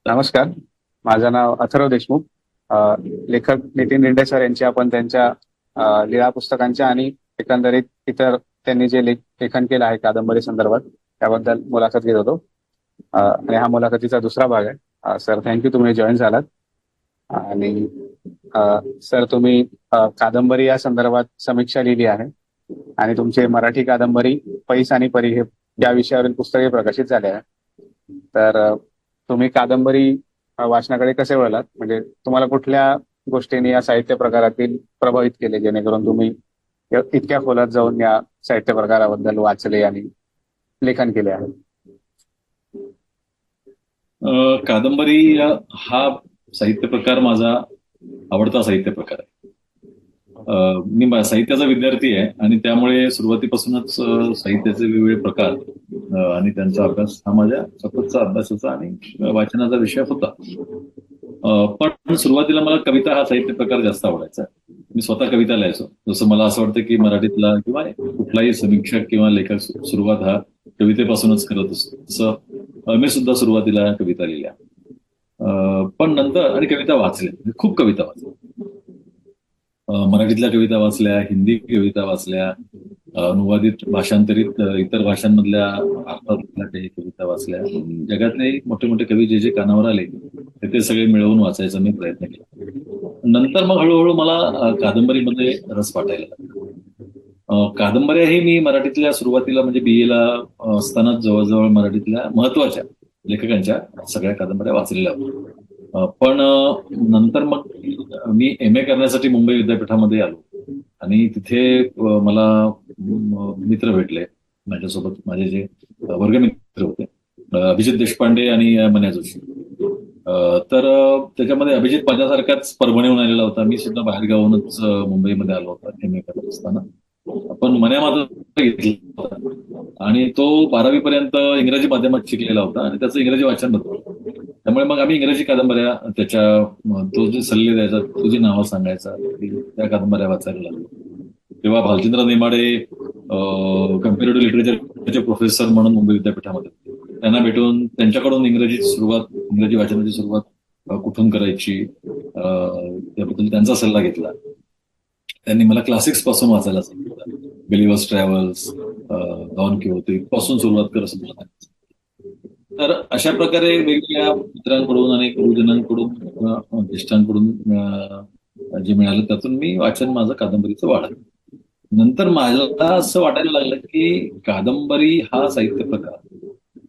नमस्कार. माझं नाव अथर्व देशमुख. अ, लेखक नितीन रिंडे सर यांची आपण त्यांच्या लीळा पुस्तकांच्या आणि एकंदरीत इतर त्यांनी जे लेखन केलं आहे कादंबरी संदर्भात त्याबद्दल मुलाखत घेत होतो. आणि हा मुलाखतीचा दुसरा भाग आहे. सर, थँक्यू, तुम्ही जॉईन झालात. आणि सर, तुम्ही कादंबरी या संदर्भात समीक्षा लिहिली आहे आणि तुमचे मराठी कादंबरी पैस आणि परी हे या विषयावरील पुस्तके प्रकाशित झाले आहे. तर तुम्ही कादंबरी वाचनाकडे कसे वळलात? म्हणजे तुम्हाला कुठल्या गोष्टींनी या साहित्य प्रकारातील प्रभावित केले, जेणेकरून तुम्ही इतक्या खोलात जाऊन या साहित्य प्रकाराबद्दल वाचले आणि लेखन केले आहे? कादंबरी हा साहित्य प्रकार माझा आवडता साहित्य प्रकार आहे. मी साहित्याचा विद्यार्थी आहे आणि त्यामुळे सुरुवातीपासूनच साहित्याचे वेगवेगळे प्रकार आणि त्यांचा अभ्यास हा माझ्या सततचा अभ्यासाचा आणि वाचनाचा विषय होता. पण सुरुवातीला मला कविता हा साहित्य प्रकार जास्त आवडायचा. मी स्वतः कविता लिहायचो. जसं मला असं वाटतं की मराठीतला किंवा कुठलाही समीक्षक किंवा लेखक सुरुवात हा कवितेपासूनच करत असतो. तसं मी सुद्धा सुरुवातीला कविता लिहिल्या. पण नंतर आणि कविता वाचल्या, म्हणजे खूप कविता वाचल्या. मराठीतल्या कविता वाचल्या, हिंदी कविता वाचल्या, अनुवादित भाषांतरित इतर भाषांमधल्या अर्थातल्या काही कविता वाचल्या. जगातले मोठे मोठे कवी जे जे कानावर आले ते सगळे मिळवून वाचायचा मी प्रयत्न केला. नंतर मग हळूहळू मला कादंबरीमध्ये रस वाटायला लागला. कादंबऱ्याही मी मराठीतल्या सुरुवातीला म्हणजे BA ला असतानाच जवळजवळ मराठीतल्या महत्वाच्या लेखकांच्या सगळ्या कादंबऱ्या वाचलेल्या होत्या. पण नंतर मग मी MA करण्यासाठी मुंबई विद्यापीठामध्ये आलो आणि तिथे मला मित्र भेटले. माझ्यासोबत माझे जे वर्गमित्र होते, अभिजित देशपांडे आणि मन्या जोशी. तर त्याच्यामध्ये अभिजित माझ्यासारखाच परभणीहून आलेला होता. मी सुद्धा बाहेरगावूनच मुंबईमध्ये आलो होता MA करत असताना. पण मन्या माझं घेतला होता आणि तो 12वी पर्यंत इंग्रजी माध्यमात शिकलेला होता आणि त्याचं इंग्रजी वाचन होतं. त्यामुळे मग आम्ही इंग्रजी कादंबऱ्या तो जे सल्ले द्यायचा, तुझी नावं सांगायचा, त्या कादंबऱ्या वाचायला लागलो. तेव्हा भालचंद्र नेमाडे कम्पेरेटिव्ह लिटरेचरचे प्रोफेसर म्हणून मुंबई विद्यापीठामध्ये होते. त्यांना भेटून त्यांच्याकडून इंग्रजी वाचनाची सुरुवात कुठून करायची त्याबद्दल त्यांचा सल्ला घेतला. त्यांनी मला क्लासिक्स पासून वाचायला सांगितलं. बिलिव्हर्स ट्रॅव्हल्स, डॉन किहोते पासून सुरुवात कर असं मला सांगितलं. तर अशा प्रकारे वेगवेगळ्या मित्रांकडून आणि गुरुजनांकडून ज्येष्ठांकडून जे मिळालं त्यातून मी वाचन माझं कादंबरीचं वाढलं. नंतर मला असं वाटायला लागलं की कादंबरी हा साहित्य प्रकार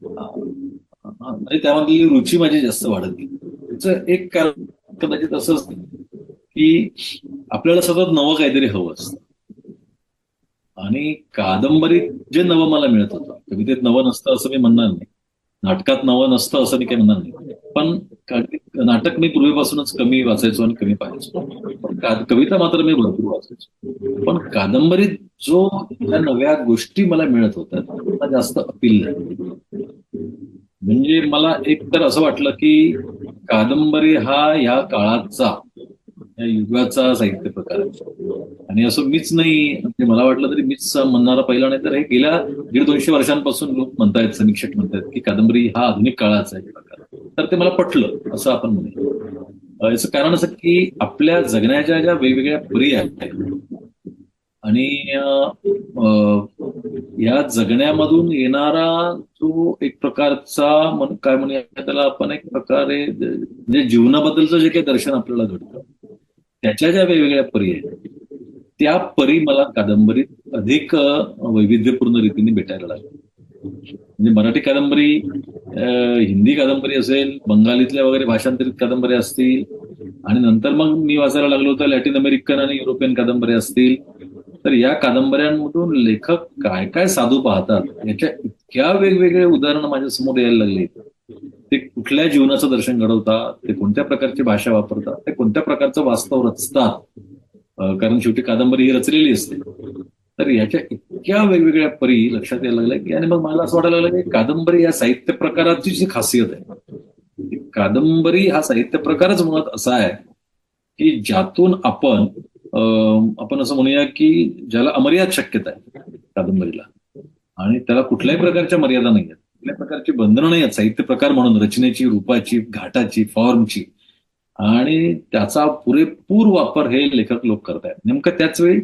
म्हणजे त्यामधली रुची माझी जास्त वाढत गेली. त्याचं एक कारण कदाचित असं असतं की आपल्याला सतत नवं काहीतरी हवं असतं आणि कादंबरीत जे नवं मला मिळत होतं, कवितेत नवं नसतं असं मी म्हणणार नाही, नाटकात नवं नसतं असं मी काही म्हणणार नाही. पण नाटक मी पूर्वीपासूनच कमी वाचायचो आणि कमी पाहायचो. पण कविता मात्र मी भरपूर वाचायचो. पण कादंबरीत जो त्या नव्या गोष्टी मला मिळत होत्या त्या जास्त अपील झाल्या. म्हणजे मला एक तर असं वाटलं की कादंबरी हा ह्या काळाचा, या युगाचा साहित्य प्रकार आहे. आणि असं मीच नाही, म्हणजे मला वाटलं तरी मीच म्हणणारा पहिला नाही, तर हे गेल्या 150-200 वर्षांपासून लोक म्हणतायत, समीक्षक म्हणतायत की कादंबरी हा आधुनिक काळाचा एक प्रकार. तर ते मला पटलं असं आपण म्हणूया. याचं कारण असं की आपल्या जगण्याच्या ज्या वेगवेगळ्या परी आहेत आणि या जगण्यामधून येणारा जो एक प्रकारचा काय म्हणूया त्याला आपण, एक प्रकारे म्हणजे जीवनाबद्दलचं जे काही दर्शन आपल्याला घडतं त्याच्या ज्या वेगवेगळ्या परी आहेत त्या परी मला कादंबरीत अधिक वैविध्यपूर्ण रीतीने भेटायला लागल्या. म्हणजे मराठी कादंबरी, हिंदी कादंबरी असेल, बंगालीतल्या वगैरे भाषांतरित कादंबऱ्या असतील आणि नंतर मग मी वाचायला लागलो तर लॅटिन अमेरिकन आणि युरोपियन कादंबऱ्या असतील. तर या कादंबऱ्यांमधून लेखक काय काय साधू पाहतात याच्या इतक्या वेगवेगळे उदाहरणं माझ्या समोर यायला लागली. ते कुठल्या जीवनाचं दर्शन घडवतात, ते कोणत्या प्रकारची भाषा वापरतात, ते कोणत्या प्रकारचं वास्तव रचतात, कारण शेवटी कादंबरी ही रचलेली असते. तर याच्या इतक्या वेगवेगळ्या परी लक्षात यायला लागल्या की, आणि मग मला असं वाटायला लागलं की कादंबरी या साहित्य प्रकाराची जी खासियत आहे, कादंबरी हा साहित्य प्रकारच मुळात असा आहे की ज्यातून आपण असं म्हणूया की ज्याला अमर्याद शक्यता आहे कादंबरीला, आणि त्याला कुठल्याही प्रकारच्या मर्यादा नाही आहेत. कुठल्या प्रकारची बंधनं नाही आहेत साहित्य प्रकार म्हणून, रचनेची, रूपाची, घाटाची, फॉर्मची. आणि त्याचा पुरेपूर वापर हे लेखक लोक करतायत. नेमकं त्याच वेळी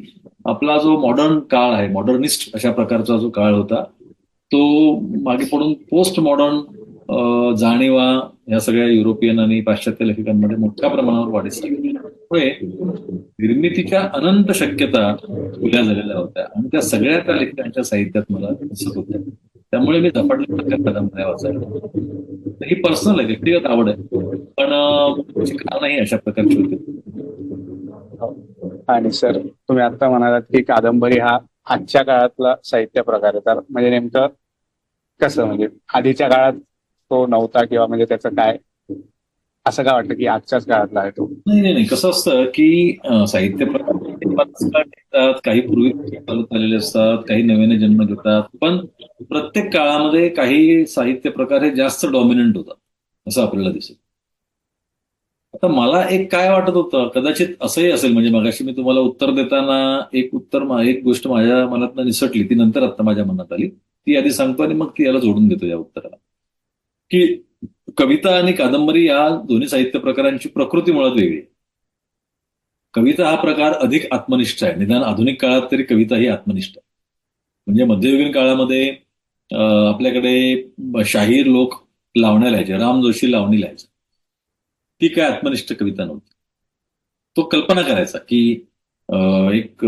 आपला जो मॉडर्न काळ आहे, मॉडर्निस्ट अशा प्रकारचा जो काळ होता, तो मागे पडून पोस्ट मॉडर्न जाणीवा या सगळ्या युरोपियन आणि पाश्चात्य लेखकांमध्ये मोठ्या प्रमाणावर वाढीस लागली. त्यामुळे निर्मितीच्या अनंत शक्यता खुल्या झालेल्या होत्या आणि त्या सगळ्या त्या लेखकांच्या साहित्यात मला दिसत होत्या. त्यामुळे मी झपाटल्या कादंबऱ्या वाचायला. तर ही पर्सनल आहे, व्यक्तिगत आवड आहे. पण त्याची कारणही अशा प्रकारची होती. आणि सर, तुम्ही आता म्हणालात की कादंबरी हा आजच्या काळातला साहित्य प्रकार आहे. तर म्हणजे नेमकं कसं, म्हणजे आधीच्या काळात तो नव्हता किंवा म्हणजे त्याचं काय, असं काय वाटतं की आजच्याच काळातला आहे तो? नाही नाही नाही, कसं असतं की साहित्य प्रकार येतात, काही पूर्वी चालत आलेले असतात, काही नव्याने जन्म घेतात. पण प्रत्येक काळामध्ये काही साहित्य प्रकार हे जास्त डॉमिनंट होतात असं आपल्याला दिसेल. आता मला एक काय वाटत होतं, कदाचित असंही असेल, म्हणजे मगाशी मी तुम्हाला उत्तर देताना एक गोष्ट माझ्या मनातनं निसटली, ती नंतर आता माझ्या मनात आली, ती आधी सांगतो आणि मग ती याला जोडून देतो या उत्तराला. की कविता आणि कादंबरी या दोन्ही साहित्य प्रकारांची प्रकृती मुळात वेगळी आहे. कविता हा प्रकार अधिक आत्मनिष्ठ आहे, निदान आधुनिक काळात तरी कविता ही आत्मनिष्ठ आहे. म्हणजे मध्ययुगीन काळामध्ये आपल्याकडे शाहीर लोक लावण्या लिहायचे, राम जोशी लावणी लिहायचा. ती काय आत्मनिष्ठ कविता नव्हती. तो कल्पना करायचा की एक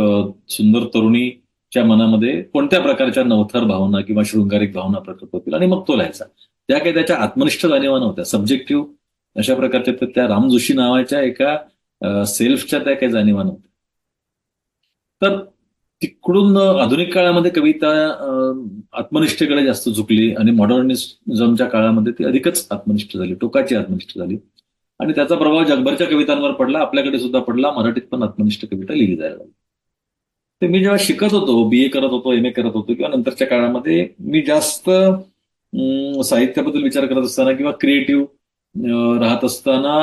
सुंदर तरुणीच्या मनामध्ये कोणत्या प्रकारच्या नवथर भावना किंवा शृंगारिक भावना प्रकट होतील आणि मग तो लिहायचा. त्या काही त्याच्या आत्मनिष्ठ जाणीवा नव्हत्या, सब्जेक्टिव्ह अशा प्रकारच्या. त्या राम जोशी नावाच्या एका सेल्फच्या त्या काही जाणीवा नव्हत्या. तर तिकडून आधुनिक काळामध्ये कविता आत्मनिष्ठेकडे जास्त झुकली आणि मॉडर्निझमच्या काळामध्ये ती अधिकच आत्मनिष्ठ झाली, टोकाची आत्मनिष्ठ झाली. आणि त्याचा प्रभाव जगभरच्या कवितांवर पडला, आपल्याकडे सुद्धा पडला. मराठीत पण आत्मनिष्ठ कविता लिहिली जायला लागली. ते मी जेव्हा शिकत होतो, BA करत होतो, MA करत होतो, किंवा नंतरच्या काळामध्ये मी जास्त साहित्याबद्दल विचार करत असताना किंवा क्रिएटिव्ह राहत असताना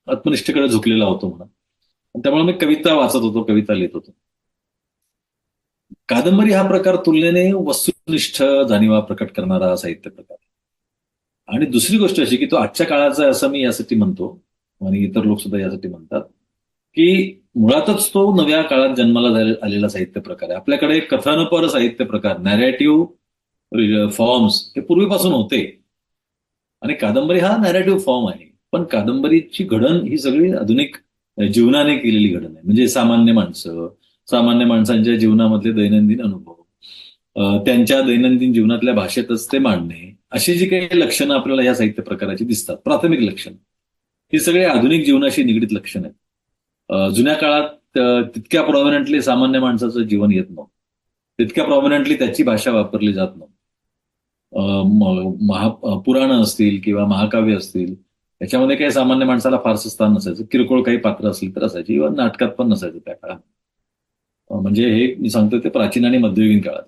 आत्मनिष्ठेकडे झुकलेला होतो म्हणा. त्यामुळे मी कविता वाचत होतो, कविता लिहित होतो. कादंबरी हा प्रकार तुलनेने वस्तुनिष्ठ जाणीवा प्रकट करणारा साहित्य प्रकार. आणि दुसरी गोष्ट अशी की तो आजच्या काळाचा आहे असं मी यासाठी म्हणतो, आणि इतर लोक सुद्धा यासाठी म्हणतात, की मुळातच तो नव्या काळात जन्माला आलेला साहित्य प्रकार आहे. आपल्याकडे कथनपर साहित्य प्रकार, नॅरेटिव्ह फॉर्म्स हे पूर्वीपासून होते, आणि कादंबरी हा नॅरेटिव्ह फॉर्म आहे. पण कादंबरीची घडण ही सगळी आधुनिक जीवनाने केलेली घडण आहे. म्हणजे सामान्य माणसांच्या जीवनामधले दैनंदिन अनुभव, त्यांच्या दैनंदिन जीवनातल्या भाषेतच ते मांडणे, अशी जी काही लक्षणं आपल्याला या साहित्य प्रकाराची दिसतात, प्राथमिक लक्षणं, ही सगळे आधुनिक जीवनाशी निगडीत लक्षणं आहेत. जुन्या काळात तितक्या प्रॉमिनंटली सामान्य माणसाचं जीवन येत नव्हतं, तितक्या प्रॉमिनंटली त्याची भाषा वापरली जात नव्हती. पुराणं असतील किंवा महाकाव्य असतील, त्याच्यामध्ये काही सामान्य माणसाला फारसं स्थान नसायचं. किरकोळ काही पात्र असली तर असायची, किंवा नाटकात पण नसायचं त्या काळात. म्हणजे हे मी सांगतो ते प्राचीन आणि मध्ययुगीन काळात.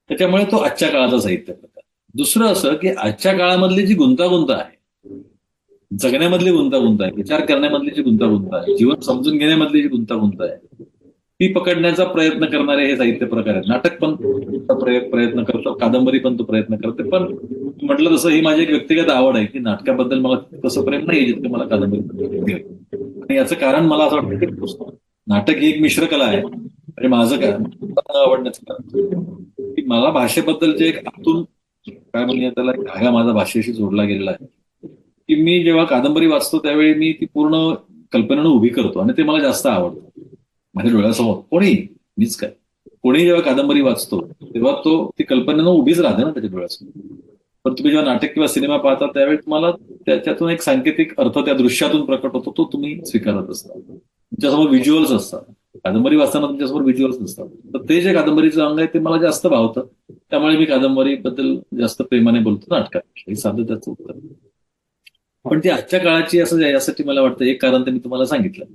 त्याच्यामुळे तो आजच्या काळाचा साहित्य प्रकार. दुसरं असं की आजच्या काळामधली जी गुंतागुंत आहे, जगण्यामधली गुंतागुंत आहे, विचार करण्यामधली जी गुंतागुंत आहे, जीवन समजून घेण्यामधली जी गुंतागुंत आहे, ती पकडण्याचा प्रयत्न करणारे हे साहित्य प्रकार आहेत. नाटक पण प्रयत्न करतो, कादंबरी पण तो प्रयत्न करते. पण म्हटलं तसं ही माझी एक व्यक्तिगत आवड आहे की नाटकाबद्दल मला तसं प्रेम नाही जितकं मला कादंबरी. आणि याचं कारण मला असं वाटतं की नाटक ही एक मिश्र कला आहे. म्हणजे माझं काय आवडण्याचं कारण की मला भाषेबद्दलचे एक आतून काय म्हणजे त्याला धागा माझा भाषेशी जोडला गेलेला आहे, की मी जेव्हा कादंबरी वाचतो त्यावेळी मी ती पूर्ण कल्पनेनं उभी करतो आणि ते मला जास्त आवडतं. माझ्या डोळ्यासमोर मीच काय, कोणी जेव्हा कादंबरी वाचतो तेव्हा ती कल्पनेनं उभीच राहते ना त्याच्या डोळ्यासमोर. पण तुम्ही जेव्हा नाटक किंवा सिनेमा पाहता त्यावेळी तुम्हाला त्याच्यातून एक सांकेतिक अर्थ त्या दृश्यातून प्रकट होतो, तो तुम्ही स्वीकारत असता. तुमच्यासमोर व्हिज्युअल्स असतात. कादंबरी वाचताना तुमच्यासमोर व्हिज्युअल्स नसतात. तर ते जे कादंबरीचं अंग आहे ते मला जास्त भावतं. त्यामुळे मी कादंबरीबद्दल जास्त प्रेमाने बोलतो नाटकात. हे साधं त्याचं उत्तर. पण ती आजच्या काळाची असं यासाठी मला वाटतं एक कारण ते मी तुम्हाला सांगितलं.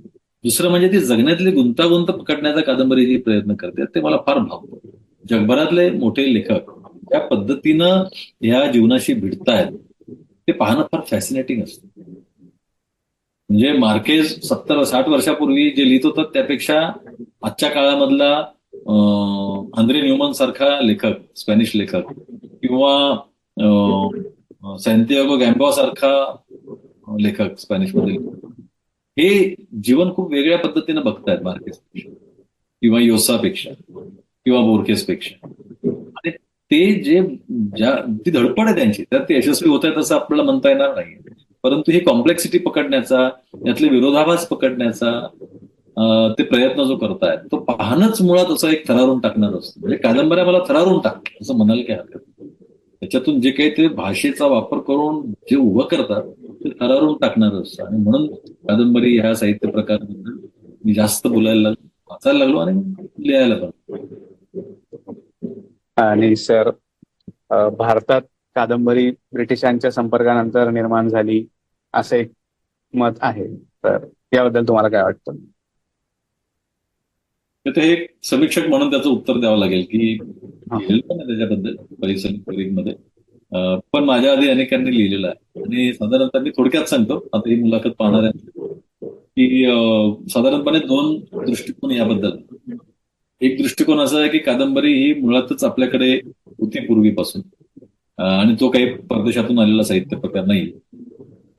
दुसरं म्हणजे ती जगण्यातली गुंतागुंत पकडण्याचा कादंबरी जे प्रयत्न करते ते मला फार भावतं. जगभरातले मोठे लेखक त्या पद्धतीनं या जीवनाशी भिडतायत ते पाहणं फार फॅसिनेटिंग असतं. म्हणजे मार्केज 70-60 वर्षापूर्वी जे लिहित होतं त्यापेक्षा आजच्या काळामधला आंद्रे न्यूमन सारखा लेखक, स्पॅनिश लेखक, किंवा सॅन्टियागो गॅम्बॉ सारखा लेखक स्पॅनिशमधील, हे जीवन खूप वेगळ्या पद्धतीने बघतायत मार्केसपेक्षा किंवा योसापेक्षा किंवा बोर्खेसपेक्षा. आणि ते ती धडपड आहे त्यांची, त्यात ते यशस्वी होत आहेत असं आपल्याला म्हणता येणार नाही. परंतु ही कॉम्प्लेक्सिटी पकडण्याचा, यातले विरोधाभास पकडण्याचा ते प्रयत्न जो करतायत तो पाहणंच मुळात असं एक थरारून टाकणार असतं. म्हणजे कादंबऱ्या मला थरारून टाकतात असं म्हणायला काही हरकत नाही. त्याच्यातून जे काही ते भाषेचा वापर करून जे उभं करतात ते थरारून टाकणार असतं. आणि म्हणून कादंबरी ह्या साहित्य प्रकाराबद्दल मी जास्त बोलायला लागलो, वाचायला लागलो आणि लिहायला पण. आणि सर, भारतात कादंबरी ब्रिटिशांच्या संपर्कानंतर निर्माण झाली असं एक मत आहे, तर याबद्दल तुम्हाला काय वाटतं? तर ते एक समीक्षक म्हणून त्याचं उत्तर द्यावं लागेल की हा. लिहिलं पण आहे त्याच्याबद्दल परिसंवादामध्ये. पण माझ्या आधी अनेकांनी लिहिलेलं आहे. आणि साधारणतः मी थोडक्यात सांगतो, आता ही मुलाखत पाहणाऱ्या की साधारणपणे दोन दृष्टिकोन याबद्दल. एक दृष्टिकोन असा आहे की कादंबरी ही मुळातच आपल्याकडे होती पूर्वीपासून, आणि तो काही परदेशातून आलेला साहित्य प्रकार नाही.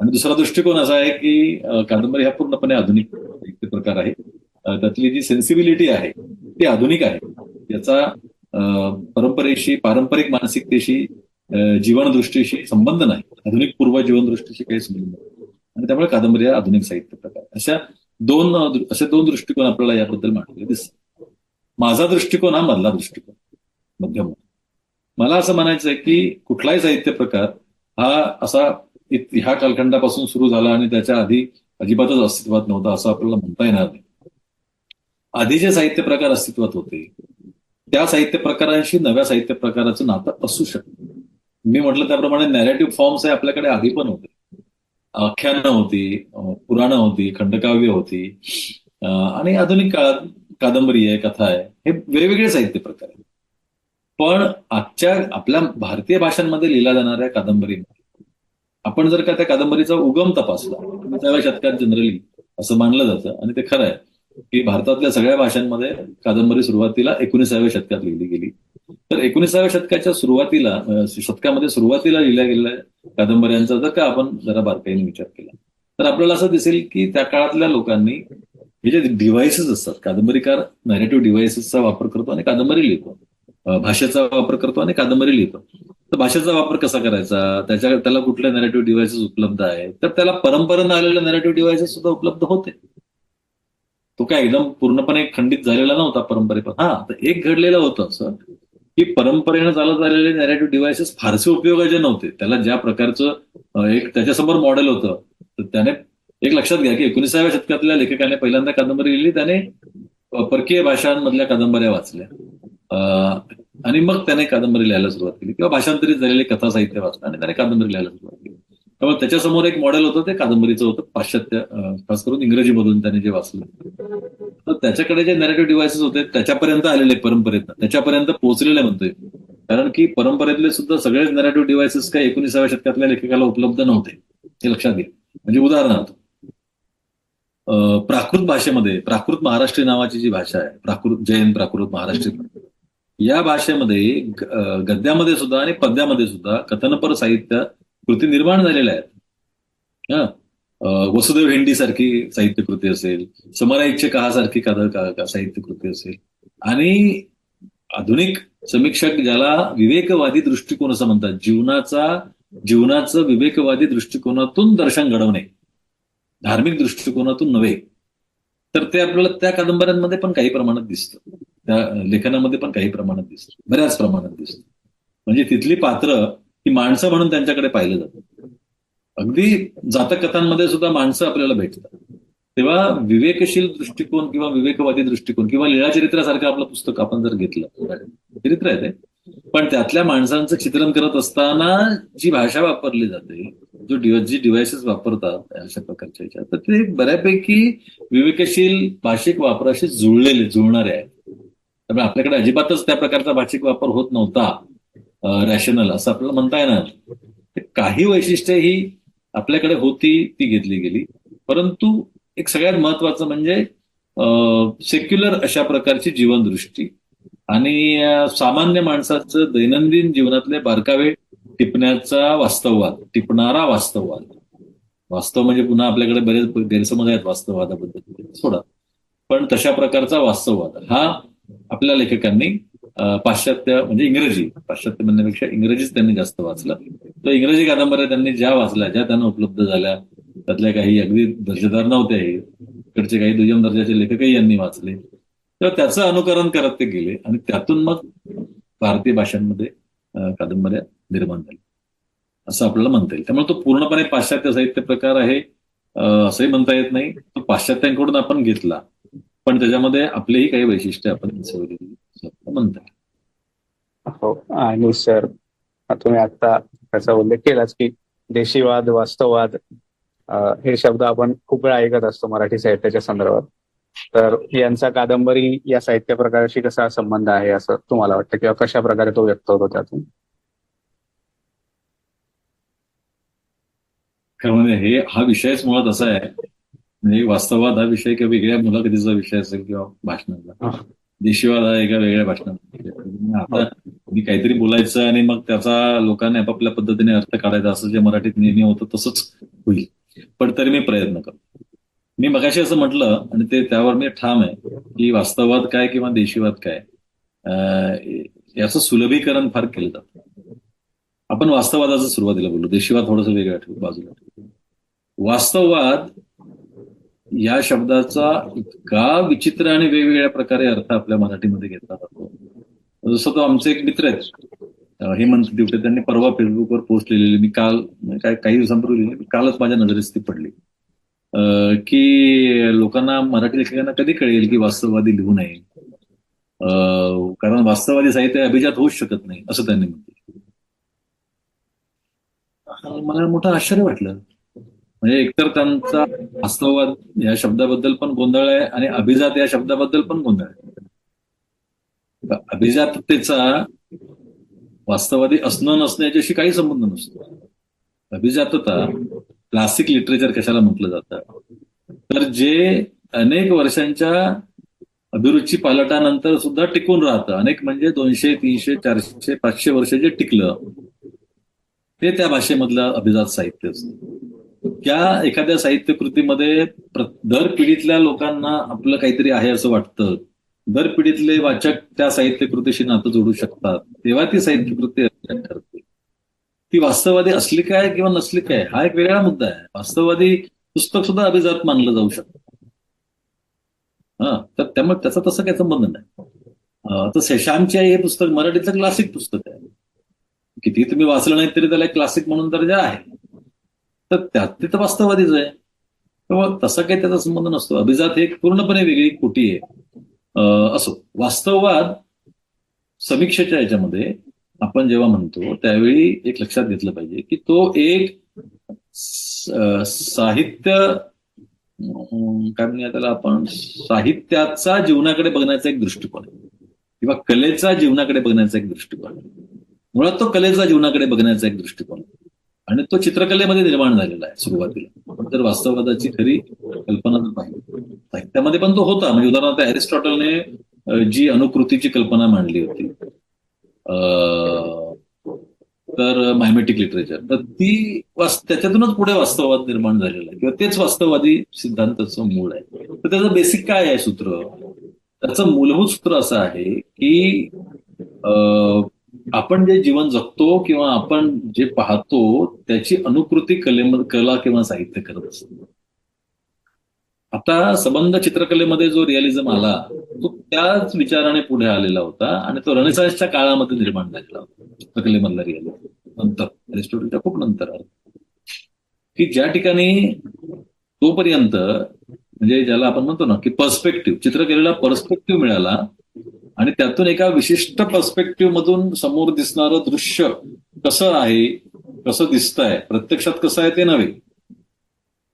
आणि दुसरा दृष्टिकोन असा आहे की कादंबरी हा पूर्णपणे आधुनिक साहित्य प्रकार आहे. त्यातली जी सेन्सिबिलिटी आहे ती आधुनिक आहे. त्याचा परंपरेशी, पारंपरिक मानसिकतेशी, जीवनदृष्टीशी संबंध नाही. आधुनिक पूर्व जीवनदृष्टीशी काही संबंध नाही. आणि त्यामुळे कादंबरी हा आधुनिक साहित्य प्रकार. असे दोन दृष्टिकोन आपल्याला याबद्दल मांडलेले दिसतात. माझा दृष्टिकोन हा मधला दृष्टिकोन, मध्यम. मला असं म्हणायचं आहे की कुठलाही साहित्य प्रकार हा असा ह्या कालखंडापासून सुरू झाला आणि त्याच्या आधी अजिबातच अस्तित्वात नव्हता असं आपल्याला म्हणता येणार नाही. आधी जे साहित्य प्रकार अस्तित्वात होते त्या साहित्य प्रकारांशी नव्या साहित्य प्रकाराचं नातं असू शकतं. मी म्हटलं त्याप्रमाणे नॅरेटिव्ह फॉर्म्स हे आपल्याकडे आधी पण होते. आख्यानं होती, पुराणं होती, खंडकाव्य होती, आणि आधुनिक काळात कादंबरी आहे, कथा आहे, हे वेगवेगळे साहित्य प्रकार आहेत. पण आजच्या आपल्या भारतीय भाषांमध्ये लिहिल्या जाणाऱ्या कादंबरीमध्ये आपण जर का त्या कादंबरीचा उगम तपासला, 19व्या शतकात जनरली असं मानलं जातं, आणि ते खरं आहे की भारतातल्या सगळ्या भाषांमध्ये कादंबरी सुरुवातीला 19व्या शतकात लिहिली गेली. तर 19व्या शतकाच्या शतकामध्ये सुरुवातीला लिहिल्या गेलेल्या कादंबऱ्यांचा जर का आपण जरा बारकाईने विचार केला तर आपल्याला असं दिसेल की त्या काळातल्या लोकांनी हे जे डिव्हाइसेस असतात, कादंबरीकार नॅरेटिव्ह डिव्हाइसेसचा वापर करतो आणि कादंबरी लिहितो, भाषेचा वापर करतो आणि कादंबरी लिहितो. तर भाषेचा वापर कसा करायचा, त्याला कुठले नॅरेटिव्ह डिव्हाइसेस उपलब्ध आहेत, तर त्याला परंपरेनं आलेले नॅरेटिव्ह डिव्हाइसेस सुद्धा उपलब्ध होते. तो काय एकदम पूर्णपणे खंडित झालेला नव्हता परंपरेपासून. हा, तर एक घडलेलं होतं असं की परंपरेनं चालत आलेले नॅरेटिव्ह डिव्हाइसेस फारसे उपयोगाचे नव्हते. त्याला ज्या प्रकारचं एक त्याच्यासमोर मॉडेल होतं, तर त्याने एक लक्षात घ्या की 19व्या शतकातल्या लेखकाने पहिल्यांदा कादंबरी लिहिली, त्याने परकीय भाषांमधल्या कादंबऱ्या वाचल्या, आणि मग त्याने कादंबरी लिहायला सुरुवात केली, किंवा भाषांतरित झालेले कथा साहित्य वाचलं आणि त्याने कादंबरी लिहायला सुरुवात केली. त्यामुळे त्याच्यासमोर एक मॉडेल होतं, ते कादंबरीचं होतं. पाश्चात्य, खास करून इंग्रजीमधून त्याने जे वाचलं, तर त्याच्याकडे जे नॅरेटिव्ह डिव्हाइसेस होते त्याच्यापर्यंत आलेले, परंपरेत त्याच्यापर्यंत पोहोचलेले म्हणतोय. कारण की परंपरेतले सुद्धा सगळेच नॅरेटिव्ह डिव्हाइसेस काही 19व्या शतकातल्या लेखकाला उपलब्ध नव्हते, हे लक्षात घ्या. म्हणजे उदाहरणार्थ, प्राकृत भाषेमध्ये, प्राकृत महाराष्ट्री नावाची जी भाषा आहे, जैन प्राकृत महाराष्ट्री, या भाषेमध्ये गद्यामध्ये सुद्धा आणि पद्यामध्ये सुद्धा कथनपर साहित्य कृती निर्माण झालेल्या आहेत. वसुदेव हेंडी सारखी साहित्य कृती असेल, समराईच्य कहा सारखी साहित्य कृती असेल, आणि आधुनिक समीक्षक ज्याला विवेकवादी दृष्टिकोन असं म्हणतात, जीवनाचं विवेकवादी दृष्टिकोनातून दर्शन घडवणे, धार्मिक दृष्टिकोनातून नव्हे, तर ते आपल्याला त्या कादंबऱ्यांमध्ये पण काही प्रमाणात दिसतं, त्या लेखनामध्ये पण काही प्रमाणात दिसतं, बऱ्याच प्रमाणात दिसतं. म्हणजे तिथली पात्र ही माणसं म्हणून त्यांच्याकडे पाहिलं जातं. अगदी जातक कथांमध्ये सुद्धा माणसं आपल्याला भेटतात. तेव्हा विवेकशील दृष्टिकोन किंवा विवेकवादी दृष्टिकोन, किंवा लीळाचरित्रासारखं आपलं पुस्तक आपण जर घेतलं, चरित्र आहे ते, पण त्यातल्या माणसांचं चित्रण करत असताना जी भाषा वापरली जाते, जी डिव्हाइसेस वापरतात अशा प्रकारच्या ह्याच्यात, तर ते बऱ्यापैकी विवेकशील भाषिक वापराशी जुळणारे आहेत. त्यामुळे आपल्याकडे अजिबातच त्या प्रकारचा भाषिक वापर होत नव्हता रॅशनल असं आपल्याला म्हणता येणार. काही वैशिष्ट्ये ही आपल्याकडे होती, ती घेतली गेली. परंतु एक सगळ्यात महत्वाचं म्हणजे सेक्युलर अशा प्रकारची जीवनदृष्टी आणि सामान्य माणसाचं दैनंदिन जीवनातले बारकावे टिपणारा वास्तववाद. वास्तव म्हणजे पुन्हा आपल्याकडे बरेच गैरसमज आहेत वास्तववादाबद्दल, सोडा. पण तशा प्रकारचा वास्तववाद हा आपल्या लेखकांनी पाश्चात्य म्हणजे इंग्रजी, पाश्चात्य म्हणण्यापेक्षा इंग्रजीच त्यांनी जास्त वाचलं. तर इंग्रजी कादंबऱ्या त्यांनी ज्या वाचल्या, ज्या त्यांना उपलब्ध झाल्या, त्यातल्या काही अगदी दर्जेदार नव्हत्याही, इकडचे काही दुय्यम दर्जाचे लेखकही यांनी वाचले. तर त्याचं अनुकरण करत ते गेले आणि त्यातून मग भारतीय भाषांमध्ये कादंबऱ्या निर्माण झाल्या असं आपल्याला म्हणता येईल. त्यामुळे तो पूर्णपणे पाश्चात्य साहित्य प्रकार आहे असंही म्हणता येत नाही. तो पाश्चात्यांकडून आपण घेतला, पण त्याच्यामध्ये आपलेही काही वैशिष्ट्ये आपण मिसळलेली असं म्हणता येईल. हो. आणि सर, तुम्ही आता त्याचा उल्लेख केलाच की देशीवाद, वास्तववाद हे शब्द आपण खूप वेळा ऐकत असतो मराठी साहित्याच्या संदर्भात. तर यांचा कादंबरी या साहित्य प्रकाराशी कसा संबंध आहे असं तुम्हाला वाटतं, किंवा कशा प्रकारे तो व्यक्त होतो त्यातून? खरं म्हणजे हा विषयच मुळात असा आहे, म्हणजे वास्तववाद हा विषय किंवा वेगळ्या मुलाखतीचा विषय असेल किंवा भाषणाचा, देशीवाद हा एका वेगळ्या भाषणाचा. आता मी काहीतरी बोलायचं आणि मग त्याचा लोकांनी आपापल्या पद्धतीने अर्थ काढायचा असं जे मराठीत नेहमी होतं तसंच होईल. पण तरी मी प्रयत्न करतो. मी मगाशी असं म्हटलं आणि ते त्यावर मी ठाम आहे की वास्तववाद काय किंवा देशीवाद काय याचं सुलभीकरण फार केलं जातं. आपण वास्तववादाचं सुरुवातीला बोललो, देशीवाद थोडंसं वेगळं ठेवू, बाजूला ठेवू. वास्तववाद या शब्दाचा इतका विचित्र आणि वेगवेगळ्या प्रकारे अर्थ आपल्या मराठीमध्ये घेतला जातो. जसं तो आमचे एक मित्र आहेत हेमंत दिवटे, त्यांनी परवा फेसबुकवर पोस्ट लिहिलेली, मी काल काही दिवसांपूर्वी लिहिली, कालच माझ्या नजरेस ती पडली, की लोकांना, मराठी लेखकांना कधी कळेल की वास्तववादी लिहू नये, कारण वास्तववादी साहित्य अभिजात होऊच शकत नाही असं त्यांनी म्हटलं. मला मोठं आश्चर्य वाटलं. म्हणजे एकतर त्यांचा वास्तववाद या शब्दाबद्दल पण गोंधळ आहे आणि अभिजात या शब्दाबद्दल पण गोंधळ आहे. अभिजाततेचा वास्तववादी असणं नसणं याच्याशी काही संबंध नसतो. अभिजातता, क्लासिक लिटरेचर कशाला म्हटलं जातं, तर जे अनेक वर्षांच्या अभिरुची पालटानंतर सुद्धा टिकून राहतं. अनेक म्हणजे 200, 300, 400, 500 वर्ष जे टिकलं ते त्या भाषेमधलं अभिजात साहित्य असतं. त्या एखाद्या साहित्य कृतीमध्ये दर पिढीतल्या लोकांना आपलं काहीतरी आहे असं वाटतं, दर पिढीतले वाचक त्या साहित्य कृतीशी नातं जोडू शकतात, तेव्हा ती साहित्य कृती ठरते. ती वास्तववादी असली काय किंवा नसली काय हा एक वेगळा मुद्दा आहे. वास्तववादी पुस्तक सुद्धा अभिजात मानलं जाऊ शकतं. तर त्यामुळे त्याचा तसं काही संबंध नाही. तर शेषांची आई हे पुस्तक मराठीचं क्लासिक पुस्तक आहे. किती तुम्ही वाचलं नाही तरी त्याला क्लासिक म्हणून दर्जा आहे. तर त्यात ते तर वास्तववादीच आहे. तेव्हा तसा काही त्याचा संबंध नसतो. अभिजात हे पूर्णपणे वेगळी कोटी आहे. असो, वास्तववाद समीक्षेच्या याच्यामध्ये आपण जेव्हा म्हणतो त्यावेळी एक लक्षात घेतलं पाहिजे की तो एक साहित्य, काय म्हणूया त्याला आपण, साहित्याचा जीवनाकडे बघण्याचा एक दृष्टिकोन आहे किंवा कलेचा जीवनाकडे बघण्याचा एक दृष्टिकोन आहे. मुळात तो कलेचा जीवनाकडे बघण्याचा एक दृष्टिकोन आहे आणि तो चित्रकलेमध्ये निर्माण झालेला आहे सुरुवातीला. पण जर वास्तववादाची खरी कल्पना जर पाहिली साहित्यामध्ये पण तो होता. म्हणजे उदाहरणार्थ अरिस्टॉटलने जी अनुकृतीची कल्पना मांडली होती, तर मायमेटिक लिटरेचर, तर ती त्याच्यातूनच पुढे वास्तववाद निर्माण झालेला आहे किंवा तेच वास्तववादी सिद्धांताचं मूळ आहे. तर त्याचं बेसिक काय आहे सूत्र? त्याचं मूलभूत सूत्र असं आहे की आपण जे जीवन जगतो किंवा आपण जे पाहतो त्याची अनुकृती कला किंवा साहित्य करत असतो. आता संबंध चित्रकलेमध्ये जो रिअलिझम आला तो त्याच विचाराने पुढे आलेला होता आणि तो रेनेसान्सच्या काळामध्ये निर्माण झालेला होता. चित्रकलेमधला रिअलिझम नंतर, अरिस्टॉटलच्या खूप नंतर, की ज्या ठिकाणी तोपर्यंत म्हणजे ज्याला आपण म्हणतो ना की पर्स्पेक्टिव्ह, चित्रकलेला पर्स्पेक्टिव्ह मिळाला आणि त्यातून एका विशिष्ट पर्स्पेक्टिव्ह मधून समोर दिसणारं दृश्य कसं आहे, कसं दिसतंय, प्रत्यक्षात कसं आहे ते नव्हे,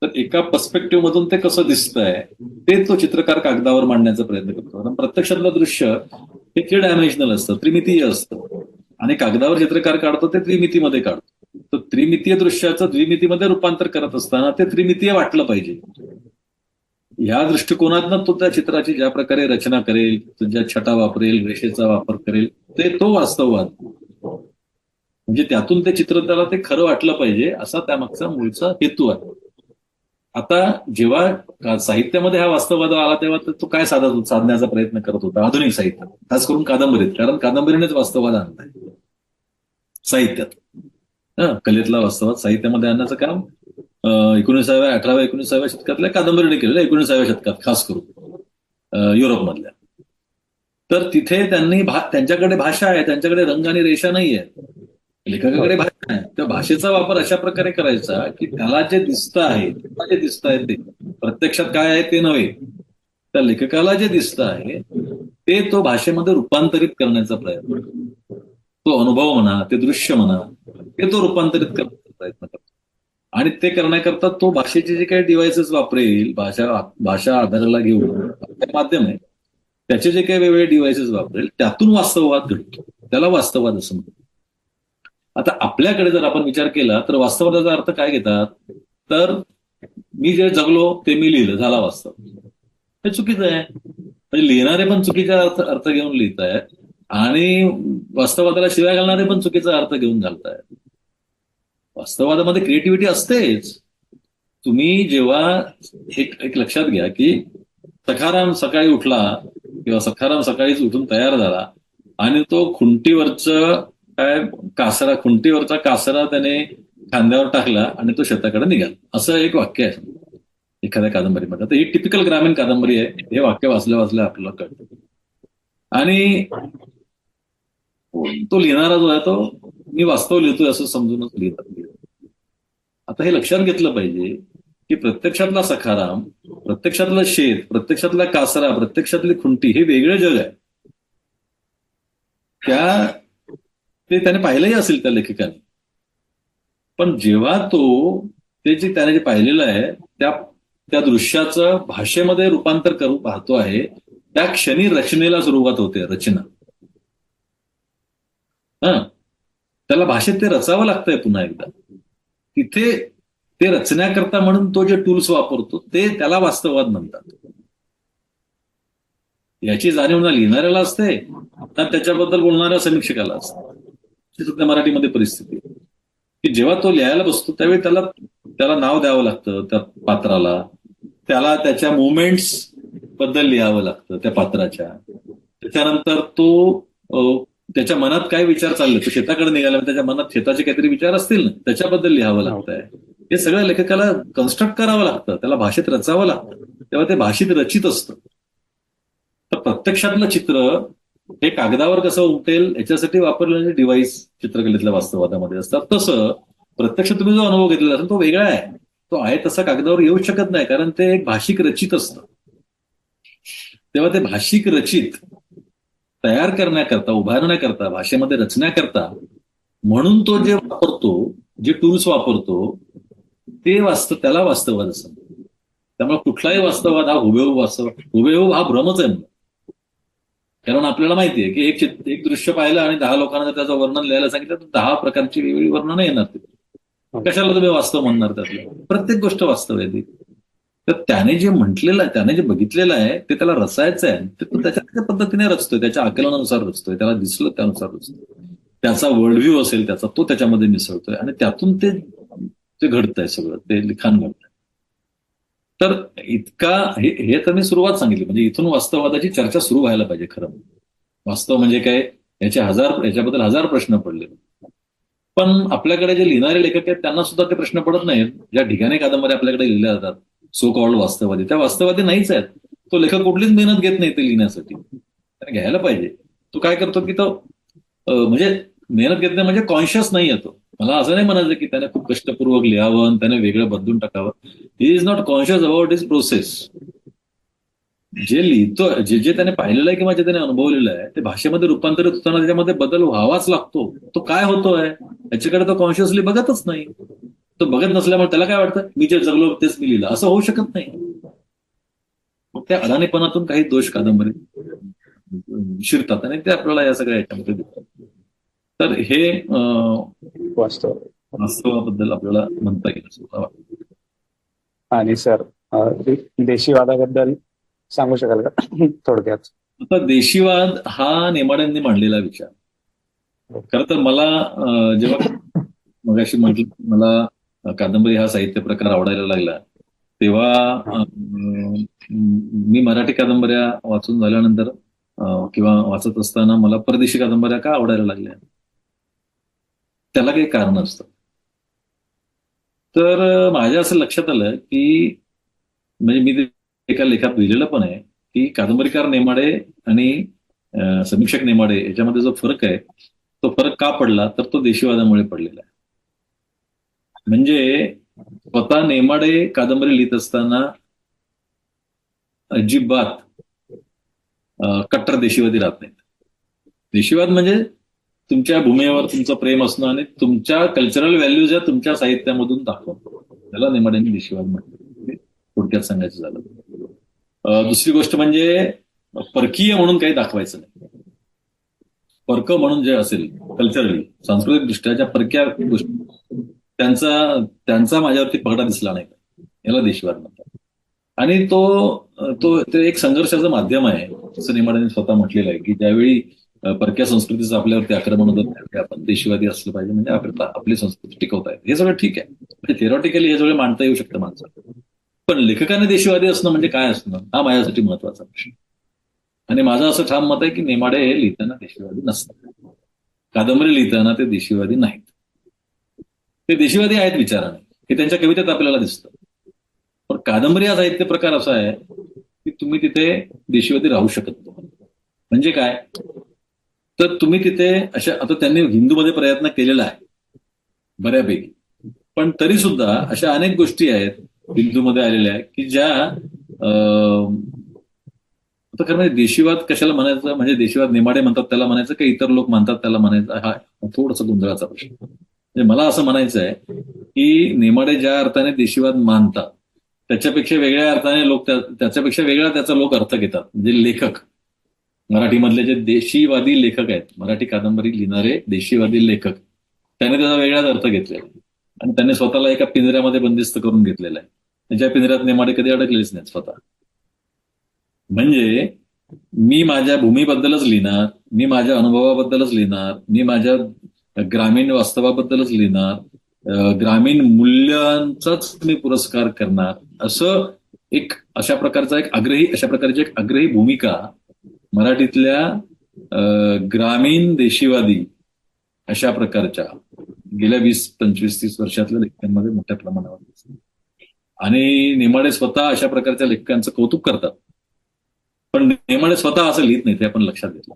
तर एका पर्स्पेक्टिव्ह मधून ते कसं दिसतंय ते तो चित्रकार कागदावर मांडण्याचा प्रयत्न करतो. कारण प्रत्यक्षातलं दृश्य हे 3 डायमेन्शनल असतं, त्रिमितीय असतं आणि कागदावर चित्रकार काढतो ते त्रिमितीमध्ये काढतो. तर त्रिमितीय दृश्याचं द्विमितीमध्ये रूपांतर करत असताना ते त्रिमितीय वाटलं पाहिजे. ह्या दृष्टिकोनातनं तो त्या चित्राची ज्या प्रकारे रचना करेल, ज्या छटा वापरेल, रेषेचा वापर करेल, तो वास्तववाद. म्हणजे त्यातून ते चित्र त्याला ते खरं वाटलं पाहिजे असा त्यामागचा मूळचा हेतू आहे. आता जेव्हा साहित्यामध्ये हा वास्तववाद आला तेव्हा तो काय साधण्याचा प्रयत्न करत होता आधुनिक साहित्यात, खास करून कादंबरीत, कारण कादंबरीनेच वास्तववाद आणलाय साहित्यात. कलेतला वास्तवात साहित्यामध्ये आणण्याचं काम 18व्या-19व्या शतकातल्या कादंबरीने केलेलं, 19व्या शतकात खास करून युरोपमधल्या. तर तिथे त्यांच्याकडे भाषा आहे, त्यांच्याकडे रंग आणि रेषा नाही आहे. लेखकाकडे भाषा आहे. त्या भाषेचा वापर अशा प्रकारे करायचा की त्याला जे दिसतं आहे, त्याला जे दिसतं आहे ते प्रत्यक्षात काय आहे ते नव्हे, त्या लेखकाला जे दिसतं आहे ते तो भाषेमध्ये रूपांतरित करण्याचा प्रयत्न करतो. तो अनुभव म्हणा, ते दृश्य म्हणा, ते तो रूपांतरित करण्याचा प्रयत्न करतो. आणि ते करण्याकरता तो भाषेचे जे काही डिव्हायसेस वापरेल, भाषा आधाराला घेऊन माध्यम आहे, त्याचे जे काही वेगवेगळे डिव्हायसेस वापरेल, त्यातून वास्तववाद घडतो. त्याला वास्तववाद असं म्हणतो. आता आपल्याकडे जर आपण विचार केला तर वास्तववादाचा अर्थ काय घेतात, तर मी जे जगलो ते मी लिहिलं, झाला वास्तव. हे चुकीचं आहे. म्हणजे लिहिणारे पण चुकीचा अर्थ घेऊन लिहित आहेत आणि वास्तववादाला शिव्या घालणारे पण चुकीचा अर्थ घेऊन घालतायत. वास्तववादामध्ये क्रिएटिव्हिटी असतेच. तुम्ही जेव्हा एक लक्षात घ्या की सखाराम सकाळी उठला किंवा सखाराम सकाळीच उठून तयार झाला आणि तो खुंटीवरचा कासरा त्याने खांद्यावर टाकला आणि तो शेताकडे निघाला, असं एक वाक्य आहे एखाद्या कादंबरीमध्ये. तर ही टिपिकल ग्रामीण कादंबरी आहे. हे वाक्य वाचल्या वाचल्या आपल्याला कळतं. आणि तो लिहिणारा जो आहे तो मी वास्तव लिहितोय असं समजूनच लिहितात. आता हे लक्षात घेतलं पाहिजे की प्रत्यक्षातला सखाराम, प्रत्यक्षातलं शेत, प्रत्यक्षातला कासरा, प्रत्यक्षातली खुंटी हे वेगळं जग आहे. ते त्याने पाहिलंही असेल त्या लेखकाने. पण जेव्हा त्याने जे पाहिलेलं आहे त्या दृश्याचं भाषेमध्ये रूपांतर करून पाहतो आहे, त्या क्षणी रचनेला सुरुवात होते. रचना त्याला भाषेत ते रचावं लागतंय पुन्हा एकदा. तिथे ते रचण्याकरता म्हणून तो जे टूल्स वापरतो ते त्याला वास्तववाद म्हणतात. याची जाणीव ना लिहिणाऱ्याला असते ना त्याच्याबद्दल बोलणाऱ्या समीक्षकाला असते. सुद्धा मराठीमध्ये परिस्थिती आहे की जेव्हा तो लिहायला बसतो त्यावेळी त्याला नाव द्यावं लागतं त्या पात्राला, त्याला त्याच्या मुवमेंट्स बद्दल लिहावं लागतं त्या पात्राच्या. त्याच्यानंतर त्याच्या मनात काय विचार चालले, तो शेताकडे निघाला, त्याच्या मनात शेताचे काहीतरी विचार असतील ना, त्याच्याबद्दल लिहावं लागतंय. हे सगळं लेखकाला कन्स्ट्रक्ट करावं लागतं, त्याला भाषेत रचावं लागतं, तेव्हा ते भाषेत रचित असतं. तर प्रत्यक्षातलं चित्र हे कागदावर कसं उमटेल याच्यासाठी वापरलेले डिव्हाइस चित्रकलेतल्या वास्तववादामध्ये असतात. तसं प्रत्यक्ष तुम्ही जो अनुभव घेतलेला असेल तो वेगळा आहे. तो आहे तसा कागदावर येऊ शकत नाही, कारण ते एक भाषिक रचित असतं. तेव्हा ते भाषिक रचित तयार करण्याकरता, उभारण्याकरता, भाषेमध्ये रचण्याकरता म्हणून तो जे वापरतो, जे टूल्स वापरतो त्याला वास्तववाद असं. त्यामुळे कुठलाही वास्तववाद हा हुबेहूब हा भ्रमच आहे. कारण आपल्याला माहिती आहे की एक दृश्य पाहिलं आणि 10 लोकांना त्याचं वर्णन लिहायला सांगितलं तर 10 प्रकारची वेगवेगळी वर्णनं येणार. कशाला तुम्ही वास्तव म्हणणार त्यातलं? प्रत्येक गोष्ट वास्तव आहे ती. तर त्याने जे म्हटलेलं आहे, त्याने जे बघितलेलं आहे ते त्याला रचायचं आहे. ते तो त्याच्या पद्धतीने रचतोय, त्याच्या आकलनानुसार रचतोय, त्याला दिसलं त्यानुसार रचतोय. त्याचा वर्ल्ड व्ह्यू असेल त्याचा, तो त्याच्यामध्ये मिसळतोय आणि त्यातून ते घडतंय सगळं, ते लिखाण घडतंय. तर हे तर मी सुरुवात सांगितली. म्हणजे इथून वास्तववादाची चर्चा सुरू व्हायला पाहिजे. खरं वास्तव म्हणजे काय याच्याबद्दल हजार प्रश्न पडले. पण आपल्याकडे जे लिहिणारे लेखक आहेत त्यांना सुद्धा ते प्रश्न पडत नाहीत. ज्या ठिकाणी कादंबऱ्या आपल्याकडे लिहिल्या जातात सो कॉल्ड वास्तववादी, त्या वास्तववादी नाहीच आहेत. तो लेखक कुठलीच मेहनत घेत नाही ते लिहिण्यासाठी. त्याने घ्यायला पाहिजे. तो काय करतो की तो म्हणजे मेहनत घेत नाही म्हणजे कॉन्शियस नाही येतो. मला असं नाही म्हणायचं की त्याने खूप कष्टपूर्वक लिहावं आणि त्याने वेगळं बदलून टाकावं. He is not conscious about his process. जे लिहितो, जे त्याने पाहिलेलं आहे किंवा जे त्याने अनुभवलेलं आहे ते भाषेमध्ये रूपांतरित होताना त्याच्यामध्ये बदल व्हावाच लागतो. तो काय होतोय याच्याकडे तो कॉन्शियसली बघतच नाही. तो बघत नसल्यामुळे त्याला काय वाटतं, मी जे जगलो तेच मी लिहिलं, असं होऊ शकत नाही. मग त्या अडाणीपणातून काही दोष कादंबरी शिरतात आणि ते आपल्याला या सगळ्या याच्यामध्ये देतात. तर हे वास्तवाबद्दल आपल्याला म्हणता येईल असं मला वाटतं. आणि सर देशीवादाबद्दल सांगू शकाल का थोडक्यात? आता देशीवाद हा नेमाड्यांनी मांडलेला विचार. खरं तर मला जेव्हा मगाशी म्हटलं की मला कादंबरी हा साहित्य प्रकार आवडायला लागला, तेव्हा हा. मी मराठी कादंबऱ्या वाचून झाल्यानंतर किंवा वाचत असताना मला परदेशी कादंबऱ्या का आवडायला लागल्या, त्याला काही कारण असतं. तर माझ्या असं लक्षात आलं की म्हणजे मी ते एका लेखात लिहिलेलं पण आहे की कादंबरीकार नेमाडे आणि समीक्षक नेमाडे याच्यामध्ये जो फरक आहे, तो फरक का पडला तर तो देशीवादामुळे पडलेला आहे. म्हणजे स्वतः नेमाडे कादंबरी लिहित असताना अजिबात कट्टर देशीवादी राहत नाहीत. देशीवाद म्हणजे तुमच्या भूमीवर तुमचं प्रेम असणं आणि तुमच्या कल्चरल व्हॅल्यूज या तुमच्या साहित्यामधून दाखवणं, त्याला नेमाड्यांनी देशीवाद म्हटलं, थोडक्यात सांगायचं झालं. दुसरी गोष्ट म्हणजे परकीय म्हणून काही दाखवायचं नाही. परक म्हणून जे असेल कल्चरली सांस्कृतिक दृष्ट्या ज्या परक्या गोष्टी, त्यांचा त्यांचा माझ्यावरती पगडा दिसला नाही, याला देशीवाद म्हणतात. आणि ते एक संघर्षाचं माध्यम आहे, असं नेमाड्यांनी स्वतः म्हटलेलं आहे की ज्यावेळी परक्या संस्कृतीचं आपल्यावरती आक्रमण होतं त्यावेळी आपण देशीवादी असलं पाहिजे, म्हणजे आपली संस्कृती टिकवता येते. हे सगळं ठीक आहे, म्हणजे थेरॉटिकली हे सगळं मांडता येऊ शकतं माणसाला. पण लेखकाने देशीवादी असणं म्हणजे काय असणं, हा माझ्यासाठी महत्वाचा प्रश्न. आणि माझं असं ठाम मत आहे की नेमाडे हे लिहिताना देशीवादी नसतात, कादंबरी लिहिताना ते देशीवादी नाहीत. ते देशीवादी आहेत विचाराने, हे त्यांच्या कवितेत आपल्याला दिसतं. पण कादंबरी हा साहित्य प्रकार असा आहे की तुम्ही तिथे देशीवादी राहू शकत नाही. म्हणजे काय, तर तुम्ही तिथे अशा, आता त्यांनी हिंदूमध्ये प्रयत्न केलेला आहे बऱ्यापैकी, पण तरी सुद्धा अशा अनेक गोष्टी आहेत हिंदूमध्ये आलेल्या की ज्या आता खरं म्हणजे देशीवाद कशाला म्हणायचं, म्हणजे देशीवाद नेमाडे म्हणतात त्याला म्हणायचं का इतर लोक मानतात त्याला म्हणायचं, हा थोडासा गोंधळाचा प्रश्न. म्हणजे मला असं म्हणायचं आहे की नेमाडे ज्या अर्थाने देशीवाद मानतात त्याच्यापेक्षा वेगळ्या अर्थाने लोक त्याच्यापेक्षा वेगळा त्याचा लोक अर्थ घेतात. म्हणजे लेखक, मराठीमधले जे देशीवादी लेखक आहेत, मराठी कादंबरी लिहिणारे देशीवादी लेखक, त्याने त्याचा वेगळाच अर्थ घेतलेला आहे आणि त्यांनी स्वतःला एका पिंजऱ्यामध्ये बंदिस्त करून घेतलेला आहे. त्याच्या पिंजऱ्यात नेमाडे कधी अडकलेच नाहीत स्वतः. म्हणजे मी माझ्या भूमीबद्दलच लिहिणार, मी माझ्या अनुभवाबद्दलच लिहिणार, मी माझ्या ग्रामीण वास्तवाबद्दलच लिहिणार, ग्रामीण मूल्यांचाच मी पुरस्कार करणार, असं एक अशा प्रकारची एक आग्रही भूमिका मराठीतल्या ग्रामीण देशीवादी अशा प्रकारच्या गेल्या 20-25-30 वर्षातल्या लेखकांमध्ये मोठ्या प्रमाणावर दिसतात. आणि नेमाडे स्वतः अशा प्रकारच्या लेखकांचं कौतुक करतात, पण नेमाडे स्वतः असं लिहित नाही, ते आपण लक्षात घेतलं.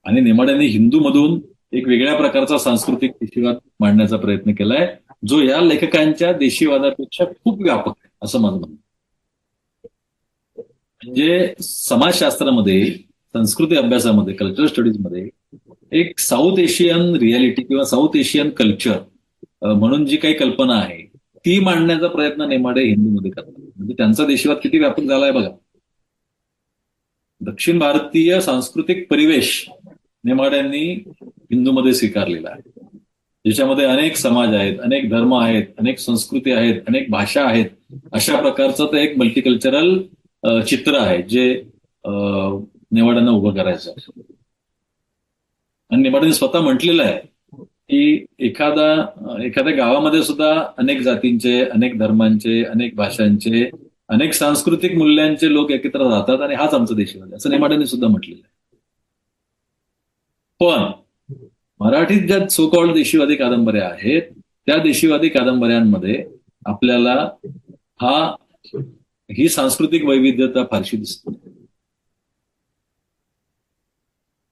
आणि नेमाड्यांनी हिंदूमधून एक वेगळ्या प्रकारचा सांस्कृतिक देशीवाद मांडण्याचा प्रयत्न केलाय, जो या लेखकांच्या देशीवादापेक्षा खूप व्यापक आहे, असं माझं म्हणणं. म्हणजे समाजशास्त्रामध्ये, संस्कृती अभ्यासामध्ये, कल्चरल स्टडीजमध्ये एक साऊथ एशियन रियालिटी किंवा साऊथ एशियन कल्चर म्हणून जी काही कल्पना आहे ती मांडण्याचा प्रयत्न नेमाडे हिंदूमध्ये करतात. म्हणजे त्यांचा देशीवाद किती व्यापक झालाय बघा. दक्षिण भारतीय सांस्कृतिक परिवेश नेमाड्यांनी हिंदूमध्ये स्वीकारलेला आहे, ज्याच्यामध्ये अनेक समाज आहेत, अनेक धर्म आहेत, अनेक संस्कृती आहेत, अनेक भाषा आहेत. अशा प्रकारचं ते एक मल्टीकल्चरल चित्र आहे जे नेमाड्यांना उभं करायचं आहे. आणि नेमाड्यांनी स्वतः म्हटलेलं आहे की एखाद्या गावामध्ये सुद्धा अनेक जातींचे, अनेक धर्मांचे, अनेक भाषांचे, अनेक सांस्कृतिक मूल्यांचे लोक एकत्र राहतात आणि हाच आमचा देशीवाद, असं नेमाड्यांनी सुद्धा म्हटलेलं आहे. पण मराठीत ज्या सो कॉल्ड देशीवादी कादंबऱ्या आहेत त्या देशीवादी कादंबऱ्यांमध्ये आपल्याला ही सांस्कृतिक वैविध्यता फारशी दिसते.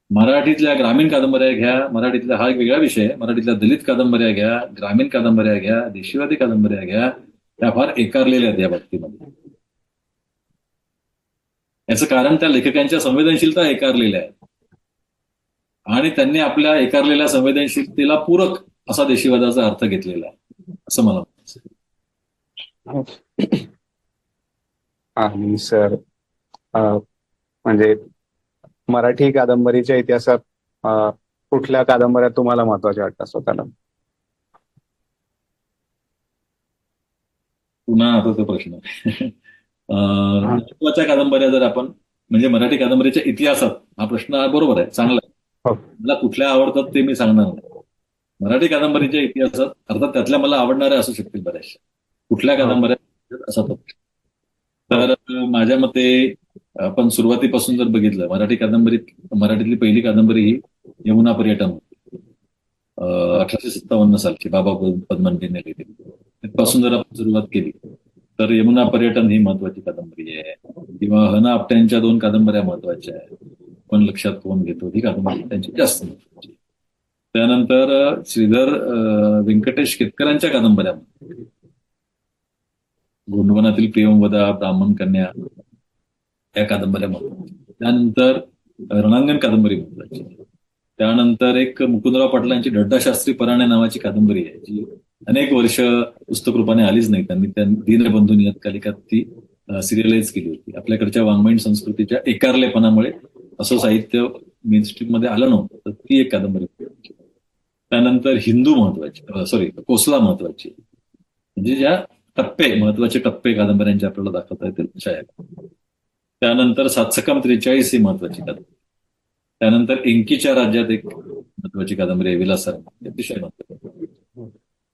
मराठीतल्या ग्रामीण कादंबऱ्या घ्या, मराठीतला हा एक वेगळा विषय आहे, मराठीतल्या दलित कादंबऱ्या घ्या, ग्रामीण कादंबऱ्या घ्या, देशीवादी कादंबऱ्या घ्या, त्या फार एकारलेल्या आहेत या बाबतीमध्ये. याचं कारण त्या लेखकांच्या संवेदनशीलता एकारलेल्या आहेत आणि त्यांनी आपल्या एकारलेल्या संवेदनशीलतेला पूरक असा देशीवादाचा अर्थ घेतलेला आहे, असं मला वाटतं. आणि सर, म्हणजे मराठी कादंबरीच्या इतिहासात कुठल्या कादंबऱ्या तुम्हाला महत्वाच्या वाटतात स्वतःला? पुन्हा आता तो प्रश्न आहे. महत्वाच्या कादंबऱ्या जर आपण म्हणजे मराठी कादंबरीच्या इतिहासात हा प्रश्न बरोबर आहे, चांगला आहे. हो. मला कुठल्या आवडतात ते मी सांगणार नाही. मराठी कादंबरीच्या इतिहासात अर्थात त्यातल्या मला आवडणाऱ्या असू शकतील बऱ्याचशा. कुठल्या हो. कादंबऱ्या असा तो प्रश्न. हो. तर माझ्या मते आपण सुरुवातीपासून जर बघितलं मराठीतली पहिली कादंबरी ही यमुना पर्यटन होती. 1857 सालची बाबा पदमनजींनी लिहिली. तिथपासून जर आपण सुरुवात केली तर यमुना पर्यटन ही महत्वाची कादंबरी आहे. किंवा ह. ना. आपट्यांच्या 2 कादंबऱ्या महत्वाच्या आहेत. पण लक्षात कोण घेतो ही कादंबरी त्यांची जास्त महत्वाची. त्यानंतर श्रीधर व्यंकटेश केतकरांच्या कादंबऱ्या, गोंडवनातील प्रियंवदा, ब्राह्मण कन्या या कादंबऱ्या महत्वाच्या. त्यानंतर रणांगण कादंबरी महत्वाची. त्यानंतर एक मुकुंदराव पाटलांची डड्डाशास्त्री पराणे नावाची कादंबरी आहे, जी अनेक वर्ष पुस्तक रूपाने आलीच नाही. त्यांनी दीनबंधू नियतकालिकात ती सिरियलाइज केली होती. आपल्याकडच्या वाङ्मयीन संस्कृतीच्या एकारलेपणामुळे असं साहित्य मेनस्ट्रीम मध्ये आलं नव्हतं, तर ती एक कादंबरी होती. त्यानंतर हिंदू महत्वाची, कोसला महत्वाची, म्हणजे ज्या महत्वाचे टप्पे कादंबऱ्यांचे आपल्याला दाखवता येतील अशा आहेत. त्यानंतर 743 ही महत्वाची कादंबरी. त्यानंतर एंकीच्या राज्यात एक महत्वाची कादंबरी आहे, विलासराव, अतिशय महत्वाची.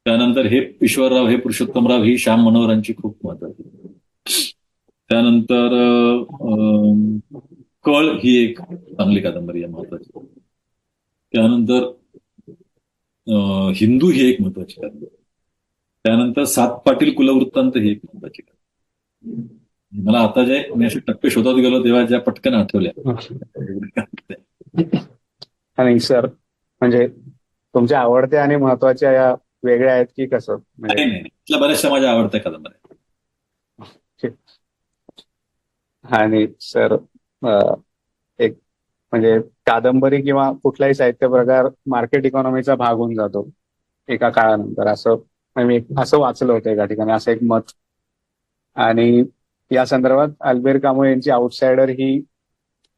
त्यानंतर हे ईश्वरराव, हे पुरुषोत्तमराव ही श्याम मनोहरांची खूप महत्वाची. त्यानंतर कळ ही एक चांगली कादंबरी आहे, महत्वाची. त्यानंतर हिंदू ही एक महत्वाची कादंबरी. त्यानंतर 7 पाटील कुलवृत्तांत ही एक महत्वाची कादंबरी. मला आता जे मी असे टप्पे शोधत गेलो तेव्हा ज्या पटकन आठवल्या. आणि सर, म्हणजे तुमच्या आवडत्या आणि महत्वाच्या या वेगळ्या आहेत की कसं? म्हणजे नाही, इथल्या बऱ्याचशा माझ्या आवडत्या कादंबऱ्या. आणि सर, एक म्हणजे कादंबरी किंवा कुठलाही साहित्य प्रकार मार्केट इकॉनॉमीचा भाग होऊन जातो एका काळानंतर, असं मी असं वाचलं होतं एका ठिकाणी, असं एक मत. आणि या संदर्भात अल्बेर कामू यांची आउटसायडर ही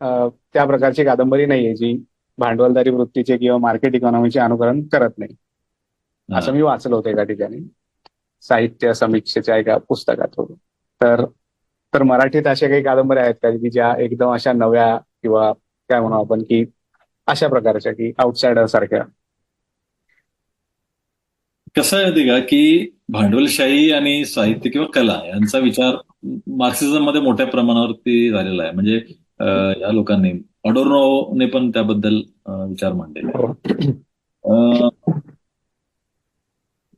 त्या प्रकारची कादंबरी नाहीये जी भांडवलदारी वृत्तीचे किंवा मार्केट इकॉनॉमीचे अनुकरण करत नाही, असं मी वाचलं होतं एका ठिकाणी साहित्य समीक्षेच्या एका पुस्तकात. तर तर मराठीत अशा काही कादंबऱ्या आहेत का की ज्या एकदम अशा नव्या किंवा काय म्हणू आपण की अशा प्रकारच्या की आउटसायडर सारख्या? कसं आहे माहिती का, की भांडवलशाही आणि साहित्य किंवा कला यांचा विचार मार्क्सिझम मध्ये मोठ्या प्रमाणावरती झालेला आहे. म्हणजे या लोकांनी, अडोर्नोने पण त्याबद्दल विचार मांडलेले.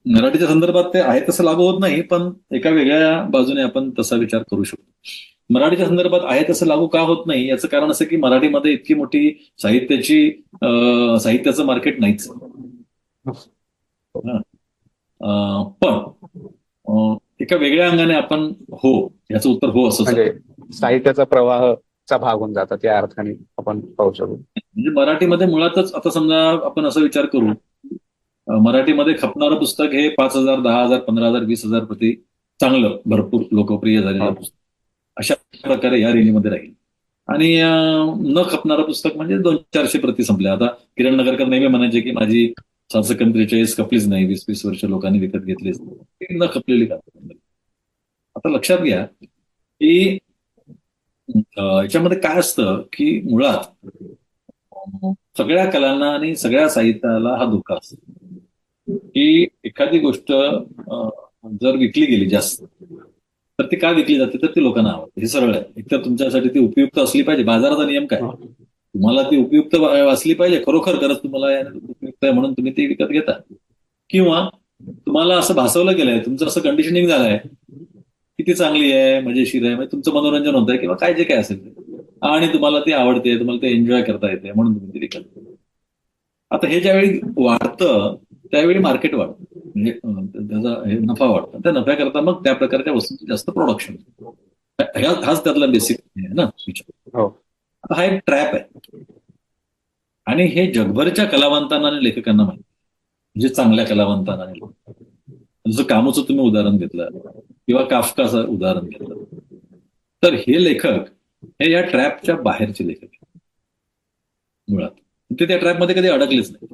मराठीच्या संदर्भात ते आहे तसं लागू होत नाही, पण एका वेगळ्या बाजूने आपण तसा विचार करू शकतो. मराठीच्या संदर्भात आहे तसं लागू का होत नाही याचं कारण असं की मराठीमध्ये इतकी मोठी साहित्याचं मार्केट नाहीच. पण एका वेगळ्या अंगाने आपण हो, याचं उत्तर हो असं म्हणजे साहित्याचा प्रवाहाचा भाग होऊन जातात या अर्थाने आपण पाहू शकतो. म्हणजे मराठीमध्ये मुळातच आता समजा आपण असा विचार करू, मराठीमध्ये खपणारं पुस्तक हे 5,000, 10,000, 15,000, 20,000 प्रति चांगलं भरपूर लोकप्रिय झालेलं पुस्तक अशा प्रकारे या रेंजमध्ये राहील. आणि न खपणारं पुस्तक म्हणजे 200-400 प्रति संपल्या. आता किरण नगरकर नेहमी म्हणायचे की माझी 743 खपलीच नाही, 20-20 वर्ष लोकांनी विकत घेतलीच नाही, न खपलेली कादंबरी. आता लक्षात घ्या की याच्यामध्ये काय असतं की मुळात सगळ्या कलांना आणि सगळ्या साहित्याला हा धोका असतो की एखादी गोष्ट जर विकली गेली जास्त तर ती का विकली जाते, तर ती लोकांना आवडते. हे सरळ आहे. एकतर तुमच्यासाठी ती उपयुक्त असली पाहिजे. बाजाराचा नियम काय, तुम्हाला ती उपयुक्त असली पाहिजे, खरोखर गरज तुम्हाला उपयुक्त आहे म्हणून तुम्ही ती विकत घेता. किंवा तुम्हाला असं भासवलं गेलंय, तुमचं असं कंडिशनिंग झालंय किती चांगली आहे, मजेशीर आहे, म्हणजे तुमचं मनोरंजन होत आहे किंवा काय जे काय असेल आणि तुम्हाला ती आवडते, तुम्हाला ते एन्जॉय करता येते म्हणून तुम्ही ती विकत. आता हे ज्यावेळी वाढतं त्यावेळी मार्केट वाढतं, म्हणजे त्याचा नफा वाढतो. त्या नफ्याकरता मग त्या प्रकारच्या वस्तूंचं जास्त प्रोडक्शन, हाच त्यातला बेसिक आहे ना विचार. आता हा एक ट्रॅप आहे आणि हे जगभरच्या कलावंतांना आणि लेखकांना माहिती, म्हणजे चांगल्या कलावंतांना आणि जसं कामूचं तुम्ही उदाहरण घेतलं किंवा काफकाचं उदाहरण घेतलं, तर हे लेखक हे या ट्रॅपच्या बाहेरचे लेखक आहेत मुळात. ते त्या ट्रॅपमध्ये कधी अडकलेच नाही,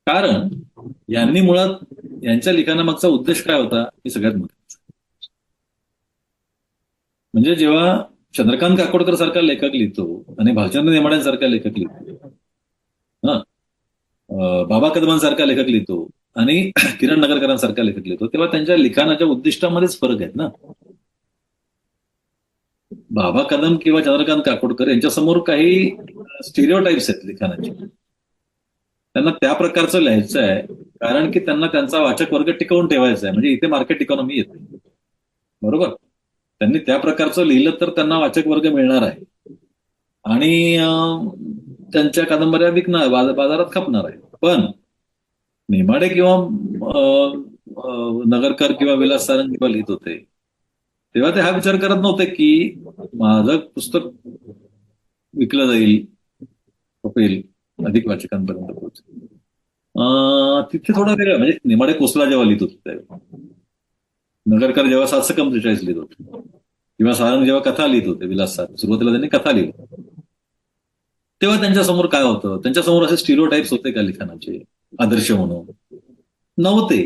कारण यांनी मुळात यांच्या लिखाणामागचा उद्देश काय होता हे सगळ्यात महत्त्वाचं. म्हणजे जेव्हा चंद्रकांत काकोडकर सारखा लेखक लिहितो आणि भालचंद्र नेमाड्यांसारखा लेखक लिहितो, हा, बाबा कदमांसारखा लेखक लिहितो आणि किरण नगरकरांसारखा लेखक लिहितो, तेव्हा त्यांच्या लिखाणाच्या उद्दिष्टामध्येच फरक आहेत ना. बाबा कदम किंवा चंद्रकांत काकोडकर यांच्यासमोर काही स्टिरिओटाईप्स आहेत लिखाणाचे. त्यांना त्या प्रकारचं लिहायचं आहे कारण की त्यांना त्यांचा वाचक वर्ग टिकवून ठेवायचा आहे. म्हणजे इथे मार्केट इकॉनॉमी येते, बरोबर. त्यांनी त्या प्रकारचं लिहिलं तर त्यांना वाचक वर्ग मिळणार आहे आणि त्यांच्या कादंबऱ्या विकणार, बाजारात खपणार आहे. पण नेमाडे किंवा नगरकर किंवा विलास सारंग जेव्हा लिहित होते तेव्हा ते हा विचार करत नव्हते की माझं पुस्तक विकलं जाईल, खपेल, अधिक वाचकांपर्यंत पोहोचेल. तिथे थोडा वेगळा, म्हणजे नेमाडे कोसला जेव्हा लिहित होते तेव्हा, नगरकर जेव्हा 743 लिहित होते किंवा सारंग जेव्हा कथा लिहित होते, विलास सारंग सुरुवातीला त्यांनी कथा लिहिली, तेव्हा त्यांच्यासमोर काय होतं? त्यांच्यासमोर असे स्टिरिओटाईप्स होते का लिखाणाचे आदर्श म्हणून? नव्हते.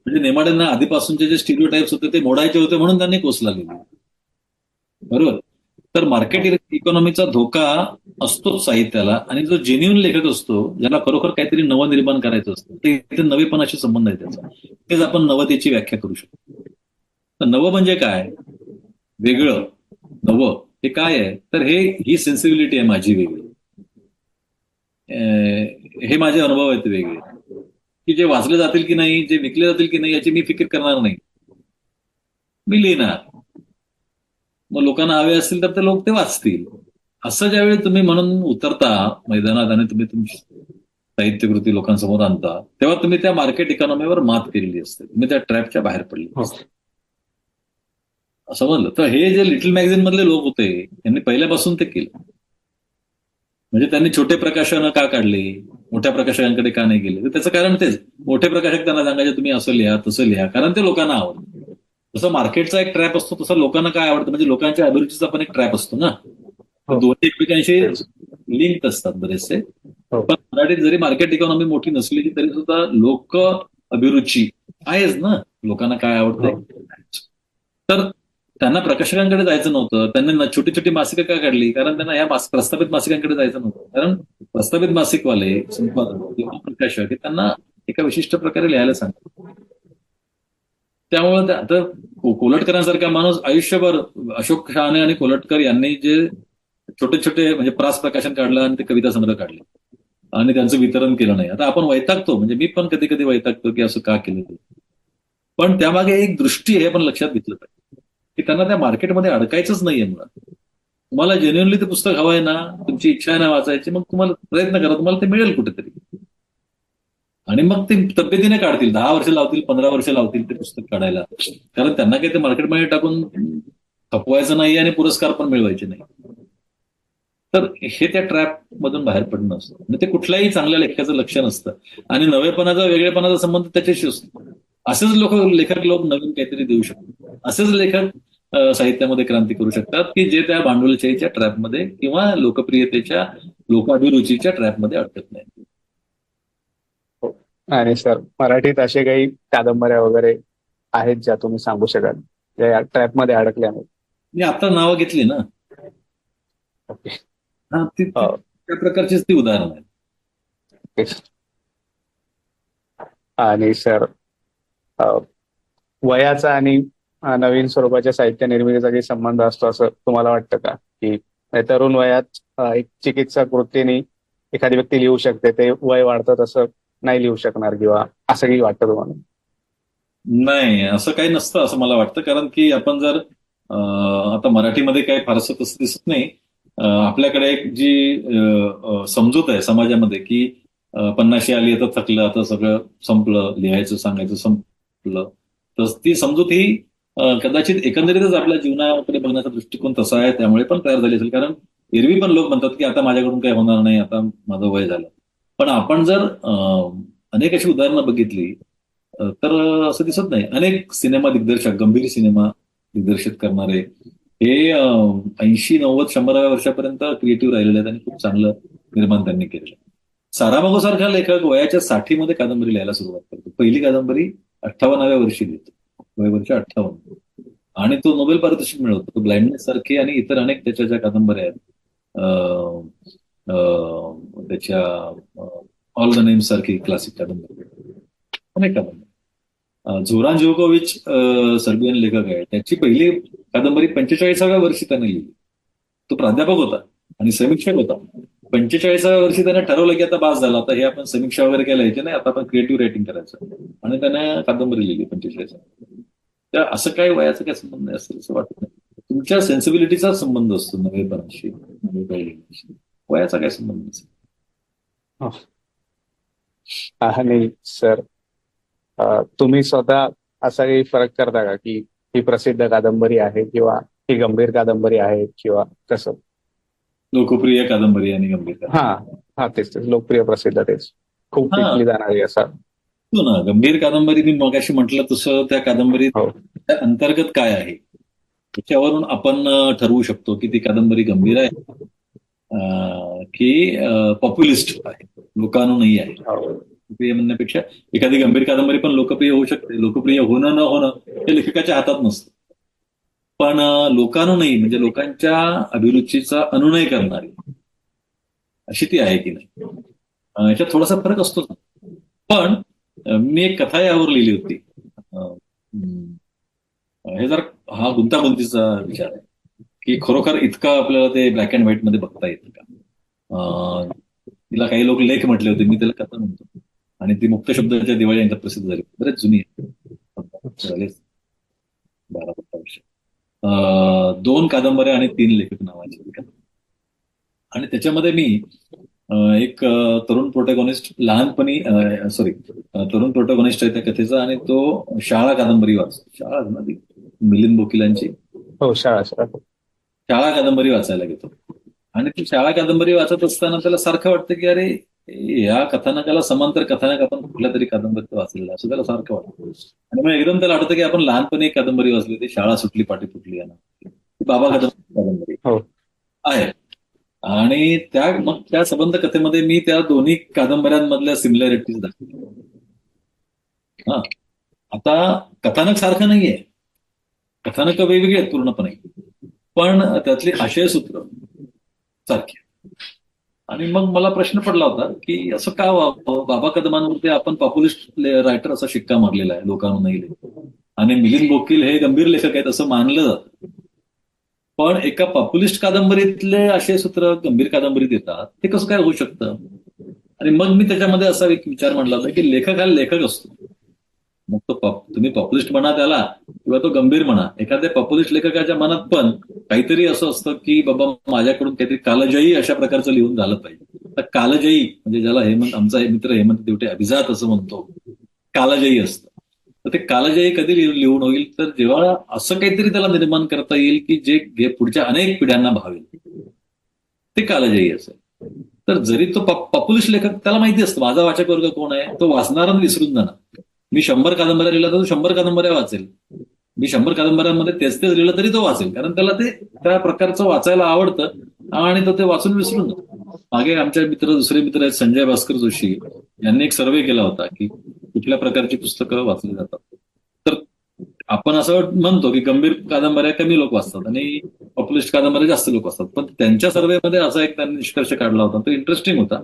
म्हणजे नेमाड्यांना आधीपासूनचे जे स्टिरिओटाईप्स होते ते मोडायचे होते म्हणून त्यांनी कोसला लिहिली, बरोबर. तर मार्केट इकॉनॉमीचा धोका असतोच साहित्याला, आणि जो जेन्युन लेखक असतो ज्याला खरोखर काहीतरी नवनिर्माण करायचं असतं ते इथे नवेपणाशी संबंध आहे त्याचा. तेच आपण नवतेची व्याख्या करू शकतो. तर नवं म्हणजे काय? वेगळं. नवं हे काय आहे? तर ही सेन्सिबिलिटी आहे माझी वेगळी, हे माझे अनुभव आहेत वेगळे, की जे वाचले जातील की नाही, जे विकले जातील की नाही याची मी फिकीर करणार नाही. मी लिहिणार, मग लोकांना हवे असतील तर ते लोक ते वाचतील. असं ज्यावेळी तुम्ही म्हणून उतरता मैदानात आणि तुम्ही तुमची साहित्यकृती लोकांसमोर आणता, तेव्हा तुम्ही त्या मार्केट इकॉनॉमीवर मात केलेली असते, तुम्ही त्या ट्रॅपच्या बाहेर पडले असते. समजलं? तर हे जे लिटल मॅगझिन मधले लोक होते यांनी पहिल्यापासून ते केलं. म्हणजे त्यांनी छोटे प्रकाशनं का काढले, मोठ्या प्रकाशकांकडे का नाही गेले? तर त्याचं कारण तेच, मोठे प्रकाशक त्यांना सांगायचे तुम्ही असं लिहा तसं लिहा, कारण ते लोकांना आवडतं. जसं मार्केटचा एक ट्रॅप असतो तसं लोकांना काय आवडतं, म्हणजे लोकांच्या अभिरुचीचा पण एक ट्रॅप असतो ना. दोन्ही एकमेकांशी लिंक असतात बरेचसे. पण मराठीत जरी मार्केट इकॉनॉमी मोठी नसली तरी सुद्धा लोक अभिरुची आहेच ना, लोकांना काय आवडतंय. तर त्यांना प्रकाशकांकडे जायचं नव्हतं, त्यांनी छोटी छोटी मासिकं का काढली? कारण त्यांना या प्रस्थापित मासिकांकडे जायचं नव्हतं. कारण प्रस्थापित मासिकवाले संपादक किंवा प्रकाशक हे त्यांना एका विशिष्ट प्रकारे लिहायला सांगतात. त्यामुळे आता कोलटकरांसारखा माणूस आयुष्यभर, अशोक शहाणे आणि कोलटकर यांनी जे छोटे छोटे म्हणजे प्रास प्रकाशन काढलं आणि ते कविता संग्रह काढले आणि त्यांचं वितरण केलं नाही. आता आपण वैतागतो, म्हणजे मी पण कधी कधी वैतागतो की असं का केलं ते. पण त्यामागे एक दृष्टी आहे, पण लक्षात घेतलं पाहिजे की त्यांना त्या मार्केटमध्ये अडकायचंच नाहीये मुळात. तुम्हाला जेन्युअनली ते पुस्तक हवं आहे ना, तुमची इच्छा आहे ना वाचायची, मग तुम्हाला प्रयत्न करा, तुम्हाला ते मिळेल कुठेतरी. आणि मग ते तब्येतीने काढतील, 10 वर्ष लावतील, 15 वर्ष लावतील ते पुस्तक काढायला, कारण त्यांना काही ते मार्केटमध्ये टाकून खपवायचं नाही आणि पुरस्कार पण मिळवायचे नाही. तर हे त्या ट्रॅप मधून बाहेर पडणं असतं, म्हणजे ते कुठल्याही चांगल्या लेखकाचं लक्ष नसतं. आणि नवेपणाचा, वेगळेपणाचा संबंध त्याच्याशी असतो. असेच लेखक लोक नवीन काहीतरी देऊ शकतात, असेच लेखक साहित्यामध्ये क्रांती करू शकतात की जे त्या भांडवलशाहीच्या ट्रॅपमध्ये किंवा लोकप्रियतेच्या, लोकाभिरुचीच्या ट्रॅपमध्ये अडकत नाही. आणि सर, मराठीत असे काही कादंबऱ्या वगैरे आहेत ज्या तुम्ही सांगू शकाल ज्या या ट्रॅपमध्ये अडकल्या नाहीत? मी आता नावं घेतली ना, ओके. हा, त्या प्रकारचीच ती उदाहरण आहेत. आणि सर, वयाचा आणि नवीन स्वरूपाच्या साहित्य निर्मितीचा काही संबंध असतो असं तुम्हाला वाटतं का? की तरुण वयात एक चिकित्सक वृत्तीने एखादी व्यक्ती लिहू शकते, ते वय वाढतं तसं नाही लिहू शकणार, किंवा असं काही वाटतं तुम्हाला? नाही, असं काही नसतं असं मला वाटतं. कारण की आपण जर आता मराठीमध्ये काही फारसं तसं दिसत नाही. आपल्याकडे एक जी समजूत आहे समाजामध्ये की 50शी आली आता थकलं, आता सगळं संपलं, लिहायचं सांगायचं संपलं. तर ती समजूत ही कदाचित एकंदरीतच आपल्या जीवनाकडे बघण्याचा दृष्टिकोन तसा आहे, त्यामुळे पण तयार झाली असेल. कारण एरवी पण लोक म्हणतात की आता माझ्याकडून काही होणार नाही, आता माझं वय झालं. पण आपण जर अनेक अशी उदाहरणं बघितली तर असं दिसत नाही. अनेक सिनेमा दिग्दर्शक, गंभीर सिनेमा दिग्दर्शित करणारे हे 80-90 100व्या वर्षापर्यंत क्रिएटिव्ह राहिलेले आहेत आणि खूप चांगलं निर्माण त्यांनी केलेलं. साराभागो सारखा लेखक वयाच्या 60मध्ये कादंबरी लिहायला सुरुवात करतो. पहिली कादंबरी 58व्या वर्षी लिहितो, वय वर्ष 58. आणि तो नोबेल पारितोषिक मिळवतो. तो ब्लाइंडनेस सारखी आणि इतर अनेक त्याच्या ज्या कादंबऱ्या आहेत, अं, त्याच्या ऑल द नेम्स सारखी क्लासिक कादंबरी, अनेक कादंबरी. झोरान जोकोविच सर्बियन लेखक आहे. त्याची पहिली कादंबरी 45व्या वर्षी त्याने लिहिली. तो प्राध्यापक होता आणि समीक्षक होता. 45व्या वर्षी त्याने ठरवलं की आता बास झाला, आता हे आपण समीक्षा वगैरे काय लिहायचे नाही, आता आपण क्रिएटिव्ह रायटिंग करायचं, आणि त्याने कादंबरी लिहिली 45व्या. त्या असं काय वयाचा काय संबंध आहे असं वाटत नाही. तुमच्या सेन्सिबिलिटीचा संबंध असतो नवेपणाशी, नवे काही लिहिण्याशी. वयाचा काय संबंध नसेल. हो. आणि सर, तुम्ही स्वतः असा काही फरक करता का की ही प्रसिद्ध कादंबरी आहे किंवा ही गंभीर कादंबरी आहे किंवा कसं? लोकप्रिय कादंबरी आणि गंभीर कादंबरी. हा तेच लोकप्रिय प्रसिद्ध तेच खूप हा, टिकली जाणारी असं. हो ना. गंभीर कादंबरी मी मगाशी म्हटलं तसं त्या कादंबरीत हो अंतर्गत काय आहे त्याच्यावरून आपण ठरवू शकतो की ती कादंबरी गंभीर आहे की पॉप्युलिस्ट आहे, लोकानुनयी आहे. हो लोकप्रिय म्हणण्यापेक्षा एखादी गंभीर कादंबरी पण लोकप्रिय होऊ शकते. लोकप्रिय होणं न होणं हे लेखकाच्या हातात नसतं. पण लोकानुनयी म्हणजे लोकांच्या अभिरुचीचा अनुनय करणारी अशी ती आहे की नाही, याच्यात थोडासा फरक असतो. पण मी एक कथा यावर लिहिली होती. हे जर हा गुंतागुंतीचा विचार आहे की खरोखर इतकं आपल्याला ते ब्लॅक अँड व्हाईट मध्ये बघता येतं का. तिला काही लोक लेख म्हटले होते, मी त्याला कथा म्हणतो. आणि ती मुक्त शब्दाच्या दिवाळी यांच्यात प्रसिद्ध झाली, बरेच जुनी आहे. झाले 12-15 वर्ष. 2 कादंबऱ्या आणि 3 लेखक नावाची कथा. आणि त्याच्यामध्ये मी एक तरुण प्रोटॅगॉनिस्ट लहानपणी तरुण प्रोटॅगॉनिस्ट आहे त्या कथेचा, आणि तो शाळा कादंबरी वाचतो. शाळा ना ती मिलिंद बोकीलांची हो शाळा शाळा कादंबरी वाचायला घेतो. आणि ती शाळा कादंबरी वाचत असताना त्याला सारखं वाटतं की अरे या कथानकाला समांतर कथानक आपण कुठल्या तरी कादंबरीत वाचलेलं असं त्याला सारखं वाटतं. आणि मग एकदम त्याला आठवतं की आपण लहानपणी एक कादंबरी वाचली होती, शाळा सुटली पाठी फुटली या ना, बाबा कादंबरी हो आहे. आणि मग त्या संबंध कथेमध्ये मी त्या दोन्ही कादंबऱ्यांमधल्या सिमिलॅरिटीज दाखवल्या. हा, आता कथानक सारखं नाहीये, कथानक वेगवेगळी आहेत पूर्णपणे, पण त्यातली आशयसूत्र सारखी. आणि मग मला प्रश्न पडला होता की असं का व्हावं. बाबा कदमांवरती आपण पॉप्युलिस्ट रायटर असा शिक्का मारलेला आहे लोकांनाही, आणि मिलिंद बोकील हे गंभीर लेखक आहेत असं मानलं जातं. पण एका पॉप्युलिस्ट कादंबरीतले आशयसूत्र गंभीर कादंबरीत येतात, ते कसं काय होऊ शकतं. आणि मग मी त्याच्यामध्ये असा एक विचार मांडला होता की लेखक हा लेखक असतो. मग तो तुम्ही पॉप्युलिस्ट म्हणा त्याला किंवा तो गंभीर म्हणा, एखाद्या पॉप्युलिस्ट लेखकाच्या मनात पण काहीतरी असं असतं की बाबा माझ्याकडून काहीतरी कालजयी अशा प्रकारचं लिहून झालं पाहिजे. तर कालजयी म्हणजे ज्याला आमचा मित्र हेमंत देवटे अभिजात असं म्हणतो, कालजयी असतं. तर ते कालजयी कधी लिहून होईल तर जेव्हा असं काहीतरी त्याला निर्माण करता येईल की जे पुढच्या अनेक पिढ्यांना भावेल, ते कालजयी असेल. तर जरी तो पॉप्युलिस्ट लेखक, त्याला माहिती असतं माझा वाचक वर्ग कोण आहे, तो वाचणारा विसरून जाणार. मी 100 कादंबऱ्या लिहिला तर तो 100 कादंबऱ्या वाचेल. मी 100 कादंबऱ्यांमध्ये तेच लिहिलं तरी तो वाचेल, कारण त्याला ते त्या प्रकारचं वाचायला आवडतं आणि तो ते वाचून विसरून जातो. मागे आमचे दुसरे मित्र आहेत संजय भास्कर जोशी, यांनी एक सर्व्हे केला होता की कुठल्या प्रकारची पुस्तकं वाचली जातात. तर आपण असं म्हणतो की गंभीर कादंबऱ्या कमी लोक वाचतात आणि पॉप्युलिस्ट कादंबऱ्या जास्त लोक वाचतात. पण त्यांच्या सर्व्हेमध्ये असा एक त्यांनी निष्कर्ष काढला होता, तो इंटरेस्टिंग होता.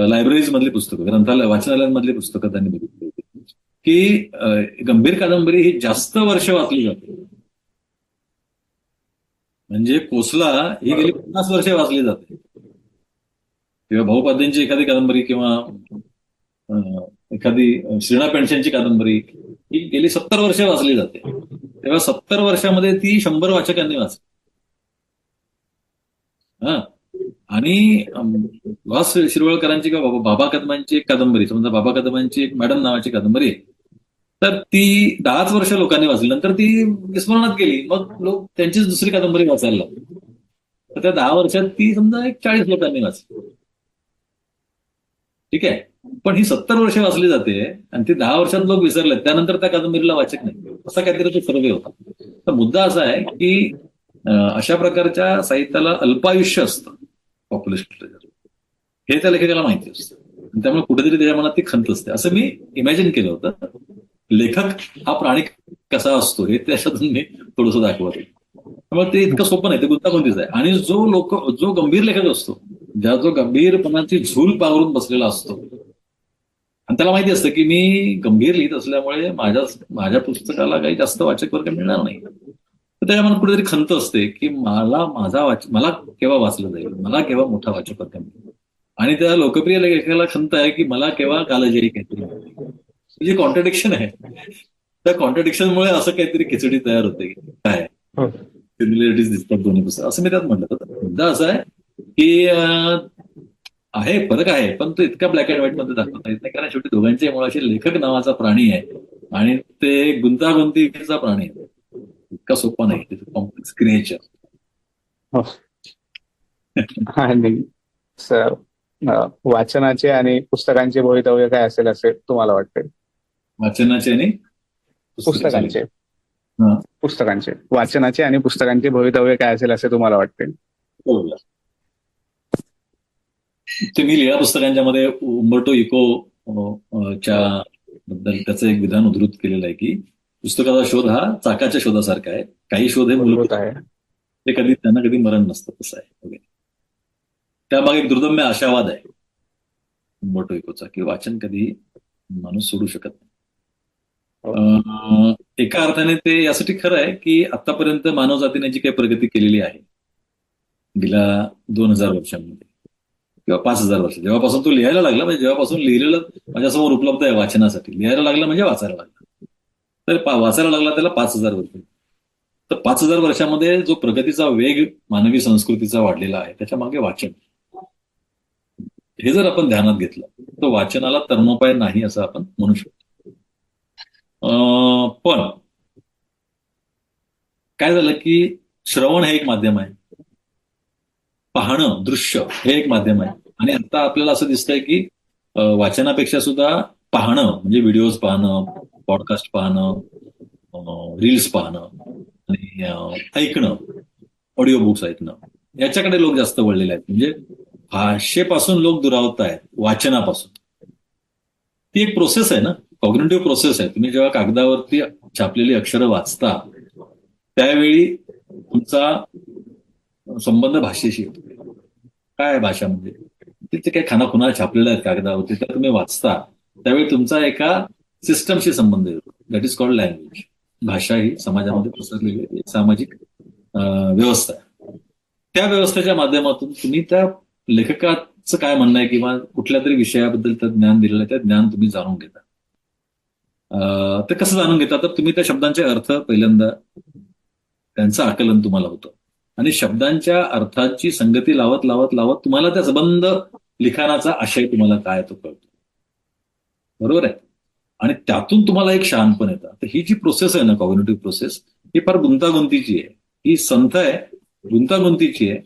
लायब्ररीज मधली पुस्तकं, ग्रंथालय वाचनालयांमधली पुस्तकं त्यांनी बघितली होती की गंभीर कादंबरी ही जास्त वर्ष वाचली जाते. म्हणजे कोसला ही गेली 50 वर्षे वाचली जाते, किंवा भाऊपाध्यांची एखादी कादंबरी किंवा एखादी श्रीना पेंडसेंची कादंबरी ही गेली 70 वर्षे वाचली जाते. तेव्हा 70 वर्षामध्ये ती 100 वाचकांनी वाचली. हा, आणि वास शिरवळकरांची किंवा बाबा कदमांची एक कादंबरी, समजा बाबा कदमांची एक मॅडम नावाची कादंबरी आहे, तर ती 10च वर्ष लोकांनी वाचली, नंतर ती विस्मरणात गेली. मग लोक त्यांचीच दुसरी कादंबरी वाचायला लागली. तर त्या 10 वर्षात ती समजा एक 40 लोकांनी वाचली. ठीक आहे, पण ही 70 वर्ष वाचली जाते आणि ती 10 वर्षात लोक विसरले, त्यानंतर त्या कादंबरीला वाचक नाही, असा काहीतरी तो सर्वे होता. तर मुद्दा असा आहे की अशा प्रकारच्या साहित्याला अल्पायुष्य असतं पॉप्युलिस्ट, हे त्या लेखकाला माहिती असतं. त्यामुळे कुठेतरी त्याच्या मनात ती खंत असते, असं मी इमॅजिन केलं होतं. लेखक हा प्राणी कसा असतो हे त्याच्यातून मी थोडंसं दाखवत. त्यामुळे ते इतकं सोपं नाही, ते गुंतागुंतीचं आहे. आणि जो गंभीर लेखक असतो, जो गंभीरपणाची झूल पांघरून बसलेला असतो, आणि त्याला माहिती असतं की मी गंभीर लिहित असल्यामुळे माझ्या पुस्तकाला काही जास्त वाचक वर्ग मिळणार नाही, तर त्याच्या मनात कुठेतरी खंत असते की मला केव्हा वाचलं जाईल, मला केव्हा मोठा वाचक वर्ग मिळेल. आणि त्या लोकप्रिय लेखकाला खंत आहे की मला केव्हा कालजयी काहीतरी मिळेल. जे कॉन्ट्रडिक्शन आहे, त्या कॉन्ट्रडिक्शनमुळे असं काहीतरी खिचडी तयार होते की काय हो. सिमिलॅरिटीज दिसतात दोन्ही पुस्तक, असं मी त्यात म्हटलं. तर मुद्दा असा आहे की आहे, फरक आहे, पण तो इतका ब्लॅक अँड व्हाईट मध्ये दाखवता येत नाही, कारण शेवटी दोघांच्या मुळाशी लेखक नावाचा प्राणी आहे आणि ते गुंतागुंतीचा प्राणी आहे. इतका सोपा नाही, कॉम्प्लेक्स क्रिएचर. हो. आणि सर, वाचनाचे आणि पुस्तकांचे भवितव्य काय असेल असे तुम्हाला वाटते? वाचनाचे आणि पुस्तकाचे. पुस्तकांचे हा. पुस्तकांचे वाचनाचे आणि पुस्तकांचे भवितव्य काय असेल असे तुम्हाला वाटते? हो. ते मी लिहिल्या पुस्तकांच्या मध्ये उंबर्टो इको च्या बद्दल त्याचं एक विधान उद्धृत केलेलं आहे की पुस्तकाचा शोध हा चाकाच्या शोधासारखा आहे. काही शोध हे मूलभूत आहे. ते त्यांना कधी मरण नसतं, तसं आहे वगैरे. त्यामागे एक दुर्दम्य आशावाद आहे उंबर्टो इकोचा की वाचन कधी माणूस सोडू शकत नाही. एका अर्थाने ते यासाठी खरं आहे की आतापर्यंत मानवजातीने जी काही प्रगती केलेली आहे गेल्या 2000 वर्षांमध्ये किंवा 5000 वर्ष, जेव्हापासून तो लिहायला लागला, म्हणजे जेव्हापासून लिहिलेलं माझ्यासमोर उपलब्ध आहे वाचनासाठी, लिहायला लागला म्हणजे वाचायला लागला, तर वाचायला लागला त्याला 5000 वर्ष. तर 5000 वर्षामध्ये जो प्रगतीचा वेग मानवी संस्कृतीचा वाढलेला आहे त्याच्या मागे वाचन, हे जर आपण ध्यानात घेतलं तर वाचनाला तरणोपाय नाही असं आपण म्हणू शकतो. पण काय झालं की श्रवण हे एक माध्यम आहे, पाहणं, दृश्य हे एक माध्यम आहे, आणि आता आपल्याला असं दिसतंय की वाचनापेक्षा सुद्धा पाहणं म्हणजे व्हिडिओज पाहणं, पॉडकास्ट पाहणं, रील्स पाहणं आणि ऐकणं, ऑडिओ बुक्स ऐकणं, याच्याकडे लोक जास्त वळलेले आहेत. म्हणजे भाषेपासून लोक दुरावत आहेत वाचनापासून. ती एक प्रोसेस आहे ना, कॉग्निटिव्ह प्रोसेस आहे. तुम्ही जेव्हा कागदावरती छापलेली अक्षरं वाचता त्यावेळी तुमचा संबंध भाषेशी येतो. काय आहे भाषा म्हणजे? तिथे काही खानाखुना छापलेल्या आहेत कागदावरती, तर तुम्ही वाचता त्यावेळी तुमचा एका सिस्टमशी संबंध येतो. That is called language. भाषा ही समाजामध्ये पसरलेली एक सामाजिक व्यवस्था आहे. त्या व्यवस्थेच्या माध्यमातून तुम्ही त्या लेखकाचं काय म्हणणं आहे किंवा कुठल्या तरी विषयाबद्दल त्या ज्ञान दिलेलं आहे, त्या ज्ञान तुम्ही जाणून घेता. ते कसं जाणून घेता? तर तुम्ही त्या शब्दांचे अर्थ पहिल्यांदा त्यांचं आकलन तुम्हाला होतं, आणि शब्दांच्या अर्थाची संगती लावत लावत लावत तुम्हाला त्या सबंध लिखाणाचा आशय तुम्हाला काय तो कळतो. बरोबर आहे? आणि त्यातून तुम्हाला एक शहाणपण येतं. तर ही जी प्रोसेस आहे ना, कॉग्निटिव्ह प्रोसेस, ही फार गुंतागुंतीची आहे, ही संथ आहे, गुंतागुंतीची आहे,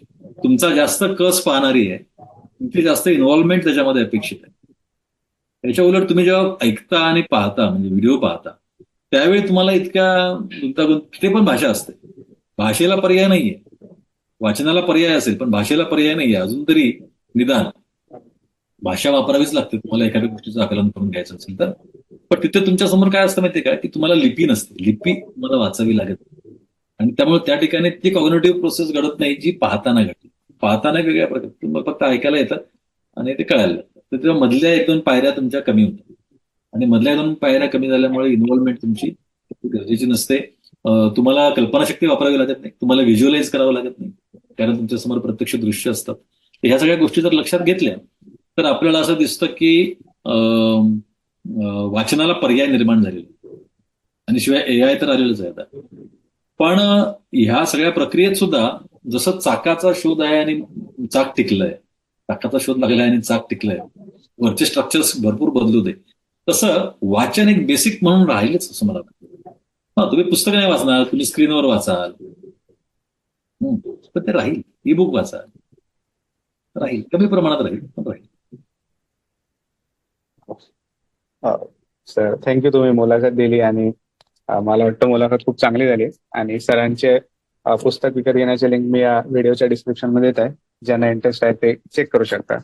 तुमचा जास्त कस पाहणारी आहे, तुमची जास्त इन्व्हॉल्वमेंट त्याच्यामध्ये अपेक्षित आहे. त्याच्या उलट तुम्ही जेव्हा ऐकता आणि पाहता, म्हणजे व्हिडिओ पाहता, त्यावेळी तुम्हाला इतक्या गुंतागुंत, ते पण भाषा असते, भाषेला पर्याय नाहीये. वाचनाला पर्याय असेल पण भाषेला पर्याय नाहीये अजून तरी. निदान भाषा वापरावीच लागते तुम्हाला एखाद्या गोष्टीचं आकलन करून घ्यायचं असेल तर. पण तिथे तुमच्या समोर काय असतं माहितीये का, की तुम्हाला लिपी नसते, लिपी तुम्हाला वाचावी लागत. आणि त्यामुळे त्या ठिकाणी ती कॉग्निटिव्ह प्रोसेस घडत नाही जी पाहताना घडते. पाहताना वेगळ्या प्रकारे तुम्हाला फक्त ऐकायला येतं आणि ते कळायला लागतं. तर तेव्हा मधल्या 1-2 पायऱ्या तुमच्या कमी होतात, आणि मधल्या 2 पायऱ्या कमी झाल्यामुळे इन्व्हॉल्वमेंट तुमची गरजेची नसते. तुम्हाला कल्पनाशक्ती वापरावी लागत नाही, तुम्हाला व्हिज्युअलाइज करावं लागत नाही, कारण तुमच्या समोर प्रत्यक्ष दृश्य असतात. ह्या सगळ्या गोष्टी जर लक्षात घेतल्या तर आपल्याला असं दिसतं की वाचनाला पर्याय निर्माण झालेला, आणि शिवाय एआय तर आलेलंच आहे आता. पण ह्या सगळ्या प्रक्रियेत सुद्धा जसं चाकाचा शोध आहे आणि चाक टिकलंय, चाकाचा शोध लागलाय आणि चाक टिकलंय, वरचे स्ट्रक्चर्स भरपूर बदलू दे, तसं वाचन एक बेसिक म्हणून राहिलेच असं मला वाटतं. हा, तुम्ही पुस्तक नाही वाचणार, तुम्ही स्क्रीनवर वाचाल, पण ते राहील. ई बुक वाचाल, राहील, कमी प्रमाणात राहील, पण राहील. Sir, thank you. तुम्ही मुलाखत दिली आणि मला वाटतं मुलाखत खूप चांगली झाली. आणि सरांचे पुस्तक विकत घेण्याचे लिंक मी या व्हिडिओच्या डिस्क्रिप्शन मध्ये देत आहे, ज्यांना इंटरेस्ट आहे ते चेक करू शकता.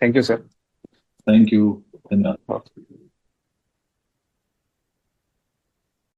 Thank you sir. थँक्यू. धन्यवाद.